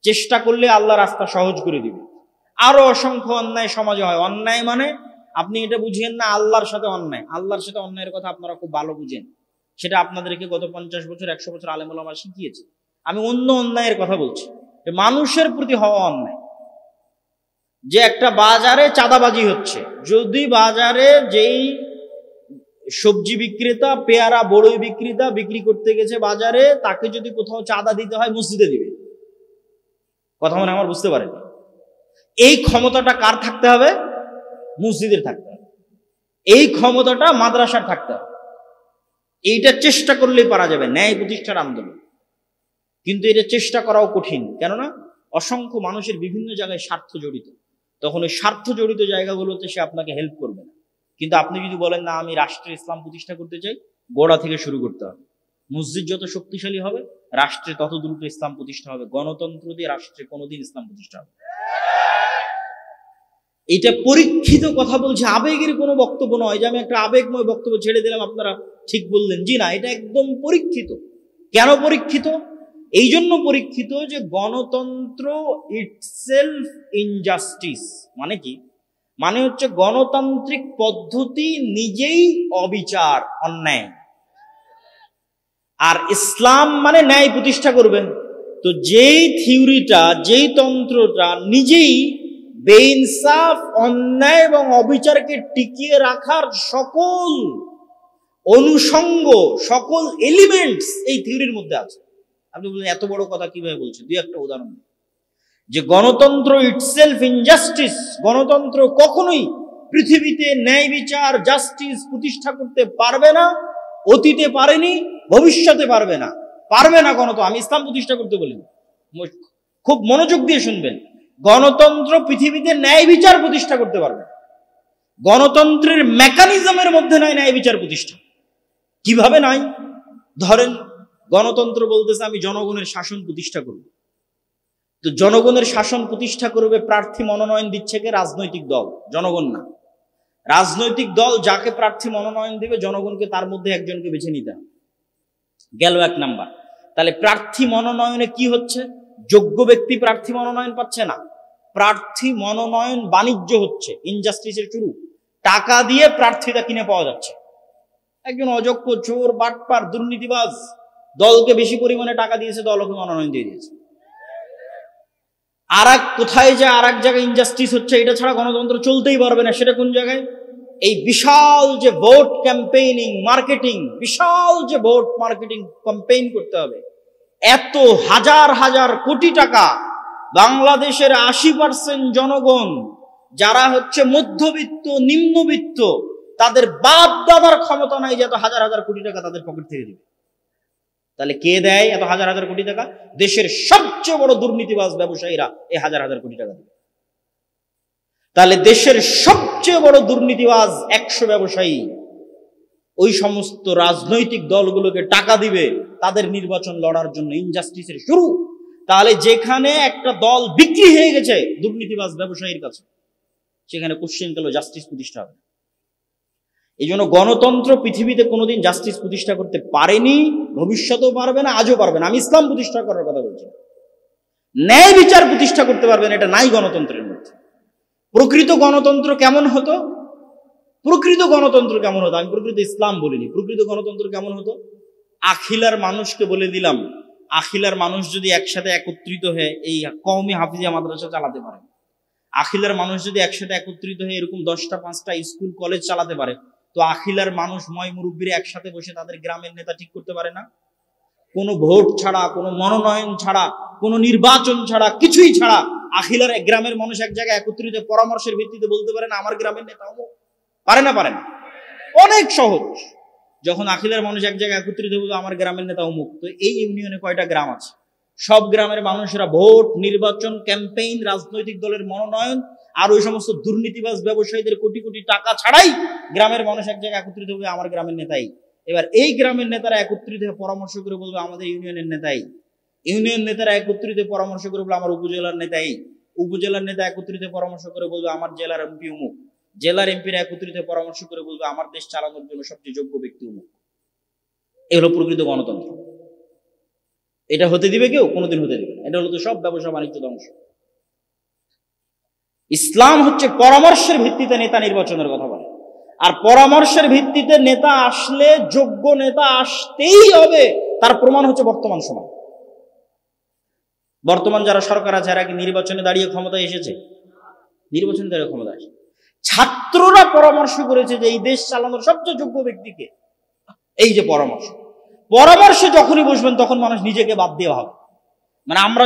চেষ্টা করলে আল্লাহ রাস্তা সহজ করে দিবে। আরো অসংখ্য অন্যায় সমাজে হয়। অন্যায় মানে আপনি এটা বুঝেন না আল্লাহর সাথে অন্যায়। আল্লাহর সাথে অন্যায়ের কথা আপনারা খুব ভালো বুঝেন, সেটা আপনাদেরকে গত 50 বছর 100 বছর আলেম ওলামা শিখিয়েছে। আমি অন্য অন্যায়ের কথা বলছি, মানুষের প্রতি হওয়া অন্যায়। যে একটা বাজারে চাঁদাবাজি হচ্ছে, যদি বাজারে যেই সবজি বিক্রেতা, পেয়ারা বড়ই বিক্রেতা বিক্রি করতে গেছে বাজারে, তাকে যদি কোথাও চাঁদা দিতে হয় মসজিদে দিবে। কথা মানে আমার বুঝতে পারেন? এই ক্ষমতাটা কার থাকতে হবে? মসজিদের থাকতে হবে। এই ক্ষমতাটা মাদ্রাসার থাকতে হবে। এইটা চেষ্টা করলেই পারা যাবে, ন্যায় প্রতিষ্ঠার আন্দোলন। কিন্তু এটা চেষ্টা করাও কঠিন, কেননা অসংখ্য মানুষের বিভিন্ন জায়গায় স্বার্থ জড়িত। তখন ওই স্বার্থ জড়িত জায়গাগুলোতে সে আপনাকে হেল্প করবে না। কিন্তু আপনি যদি বলেন না আমি রাষ্ট্রে ইসলাম প্রতিষ্ঠা করতে চাই, গোড়া থেকে শুরু করতে হবে। মসজিদ যত শক্তিশালী হবে, রাষ্ট্রে তত দ্রুত ইসলাম প্রতিষ্ঠা হবে। গণতন্ত্র দিয়ে রাষ্ট্রে কোনোদিন ইসলাম প্রতিষ্ঠা হবে। এটা পরীক্ষিত কথা বলছে, আবেগের কোনো বক্তব্য নয় যে আমি একটা আবেগময় বক্তব্য ছেড়ে দিলাম আপনারা ঠিক বললেন। জি না, এটা একদম পরীক্ষিত। কেন পরীক্ষিত? এই জন্য পরীক্ষিত যে গণতন্ত্র ইটসেলফ ইনজাস্টিস। মানে কি? মানে হচ্ছে গণতান্ত্রিক পদ্ধতি নিজেই অবিচার, অন্যায়। আর ইসলাম মানে ন্যায় প্রতিষ্ঠা করবেন। তো যেই থিওরিটা, যেই তন্ত্রটা নিজেই বেইনসাফ, অন্যায় এবং অবিচারকে টিকিয়ে রাখার সকল অনুষঙ্গ, সকল এলিমেন্টস এই থিওরির মধ্যে আছে। আপনি বলছেন এত বড় কথা কিভাবে বলছেন? দুই একটা উদাহরণ। যে গণতন্ত্র ইটসেলফ ইনজাস্টিস, গণতন্ত্র কখনোই পৃথিবীতে ন্যায় বিচার, জাস্টিস প্রতিষ্ঠা করতে পারবে না। অতীতে পারেনি, ভবিষ্যতে পারবে না। পারবে না গণতন্ত্র। আমি ইসলাম প্রতিষ্ঠা করতে বলি, খুব মনোযোগ দিয়ে শুনবেন। গণতন্ত্র পৃথিবীতে ন্যায় বিচার প্রতিষ্ঠা করতে পারবে। গণতন্ত্রের মেকানিজমের মধ্যে নাই ন্যায় বিচার প্রতিষ্ঠা। কিভাবে নাই? ধরেন গণতন্ত্র বলতেছে আমি জনগণের শাসন প্রতিষ্ঠা করব। তো জনগণের শাসন প্রতিষ্ঠা করবে, প্রার্থী মনোনয়ন দিচ্ছে কে? রাজনৈতিক দল, জনগণ না। রাজনৈতিক দল যাকে প্রার্থী মনোনয়ন দেবে, জনগণকে তার মধ্যে একজনকে বেছে নিতে হবে। গেল এক নাম্বার। তাহলে প্রার্থী মনোনয়নে কি হচ্ছে? যোগ্য ব্যক্তি প্রার্থী মনোনয়ন পাচ্ছে না। প্রার্থী মনোনয়ন বাণিজ্য হচ্ছে, ইনজাস্টিসের শুরু। টাকা দিয়ে প্রার্থীটা কিনে পাওয়া যাচ্ছে। একজন অযোগ্য, চোর, বাটপার, দুর্নীতিবাজ দলকে বেশি পরিমাণে টাকা দিয়েছে, দলকে মনোনয়ন দিয়ে দিয়েছে। আর এক কোথায় যে আর এক জায়গায় ইনজাস্টিস হচ্ছে, এটা ছাড়া গণতন্ত্র চলতেই পারবে না। সেটা কোন জায়গায়? এই বিশাল যে ভোট ক্যাম্পেইনিং, মার্কেটিং, বিশাল যে ভোট মার্কেটিং ক্যাম্পেইন করতে হবে, এত হাজার হাজার কোটি টাকা বাংলাদেশের 80% জনগণ যারা হচ্ছে মধ্যবিত্ত, নিম্নবিত্ত, তাদের বাপ দাদার ক্ষমতা নাই যে এত হাজার হাজার কোটি টাকা তাদের পকেট থেকে দিবে। তাহলে কে দেয় এত হাজার হাজার কোটি টাকা? দেশের সবচেয়ে বড় দুর্নীতিবাজ ব্যবসায়ীরা এই হাজার হাজার কোটি টাকা দিবে। তাহলে দেশের সবচেয়ে বড় দুর্নীতিবাজ 100 ব্যবসায়ী ওই সমস্ত রাজনৈতিক দলগুলোকে টাকা দিবে তাদের নির্বাচন লড়ার জন্য। ইনজাস্টিসের শুরু। তাহলে যেখানে একটা দল বিক্রি হয়ে গেছে দুর্নীতিবাজ ব্যবসায়ীর কাছে, সেখানে কোশ্চেন গেল জাস্টিস প্রতিষ্ঠা হবে। এই জন্য গণতন্ত্র পৃথিবীতে কোনোদিন জাস্টিস প্রতিষ্ঠা করতে পারেনি, ভবিষ্যতেও পারবে না, আজও পারবে না। আমি ইসলাম প্রতিষ্ঠা করার কথা বলছি। ন্যায় বিচার প্রতিষ্ঠা করতে পারবে না, এটা নাই গণতন্ত্রের মধ্যে। প্রকৃত গণতন্ত্র কেমন হতো? প্রকৃত গণতন্ত্র কেমন হতো? আমি প্রকৃত ইসলাম বলিনি। প্রকৃত গণতন্ত্র কেমন হতো? আখিলার মানুষকে বলে দিলাম, আখিলার মানুষ যদি একসাথে একত্রিত হয়ে এই কওমি হাফিজিয়া মাদ্রাসা চালাতে পারে, আখিলার মানুষ যদি একসাথে একত্রিত হয়ে এরকম 10টা 5টা স্কুল কলেজ চালাতে পারে, তো আখিলার মানুষ ময় মুরব্বীরা একসাথে বসে তাদের গ্রামের নেতা ঠিক করতে পারে না? কোনো ভোট ছাড়া, কোনো মনোনয়ন ছাড়া, কোনো নির্বাচন ছাড়া, কিছুই ছাড়া আখিলার গ্রামের মানুষ এক জায়গায় একত্রিত পরামর্শের ভিত্তিতে বলতে পারে না আমার গ্রামের নেতা অমুক? পারে না? পারে না? অনেক সহজ। যখন আখিলার মানুষ এক জায়গায় একত্রিত বলবে আমার গ্রামের নেতা অমুক, তো এই ইউনিয়নে কয়টা গ্রাম আছে? সব গ্রামের মানুষেরা ভোট, নির্বাচন, ক্যাম্পেইন, রাজনৈতিক দলের মনোনয়ন আর ওই সমস্ত দুর্নীতিবাজ ব্যবসায়ীদের কোটি কোটি টাকা ছাড়াই গ্রামের মানুষ এক জায়গায় একত্রিত হবে আমার গ্রামের নেতাই। এবার এই গ্রামের নেতারা একত্রিত হয়ে পরামর্শ করে বলবে আমাদের ইউনিয়নের নেতাই, ইউনিয়ন নেতারা একত্রিত পরামর্শ করে বলবে আমার উপজেলার নেতাই, উপজেলার নেতা একত্রিত পরামর্শ করে বলবে আমার জেলার এমপি উমুক, জেলার এমপিরা একত্রিত পরামর্শ করে বলবে আমার দেশ চালানোর জন্য সবচেয়ে যোগ্য ব্যক্তি উমুক। এ হলো প্রকৃত গণতন্ত্র। এটা হতে দিবে কেউ? কোনোদিন হতে দিবে না। এটা হলো তো সব ব্যবসা বাণিজ্য ধ্বংস। ইসলাম হচ্ছে পরামর্শের ভিত্তিতে নেতা নির্বাচনের কথা বলে, আর পরামর্শের ভিত্তিতে নেতা আসলে, যোগ্য নেতা আসতেই হবে, তার প্রমাণ হচ্ছে বর্তমান সময়। বর্তমান যারা সরকার আছে এরা কি নির্বাচনে দাঁড়িয়ে ক্ষমতায় এসেছে? নির্বাচনে দাঁড়িয়ে ক্ষমতায় আসে ছাত্ররা পরামর্শ করেছে যে এই দেশ চালানোর সবচেয়ে যোগ্য ব্যক্তিকে। এই যে পরামর্শে যখনই বসবেন তখন মানুষ নিজেকে বাদ দিয়ে ভাবে, মানে আমরা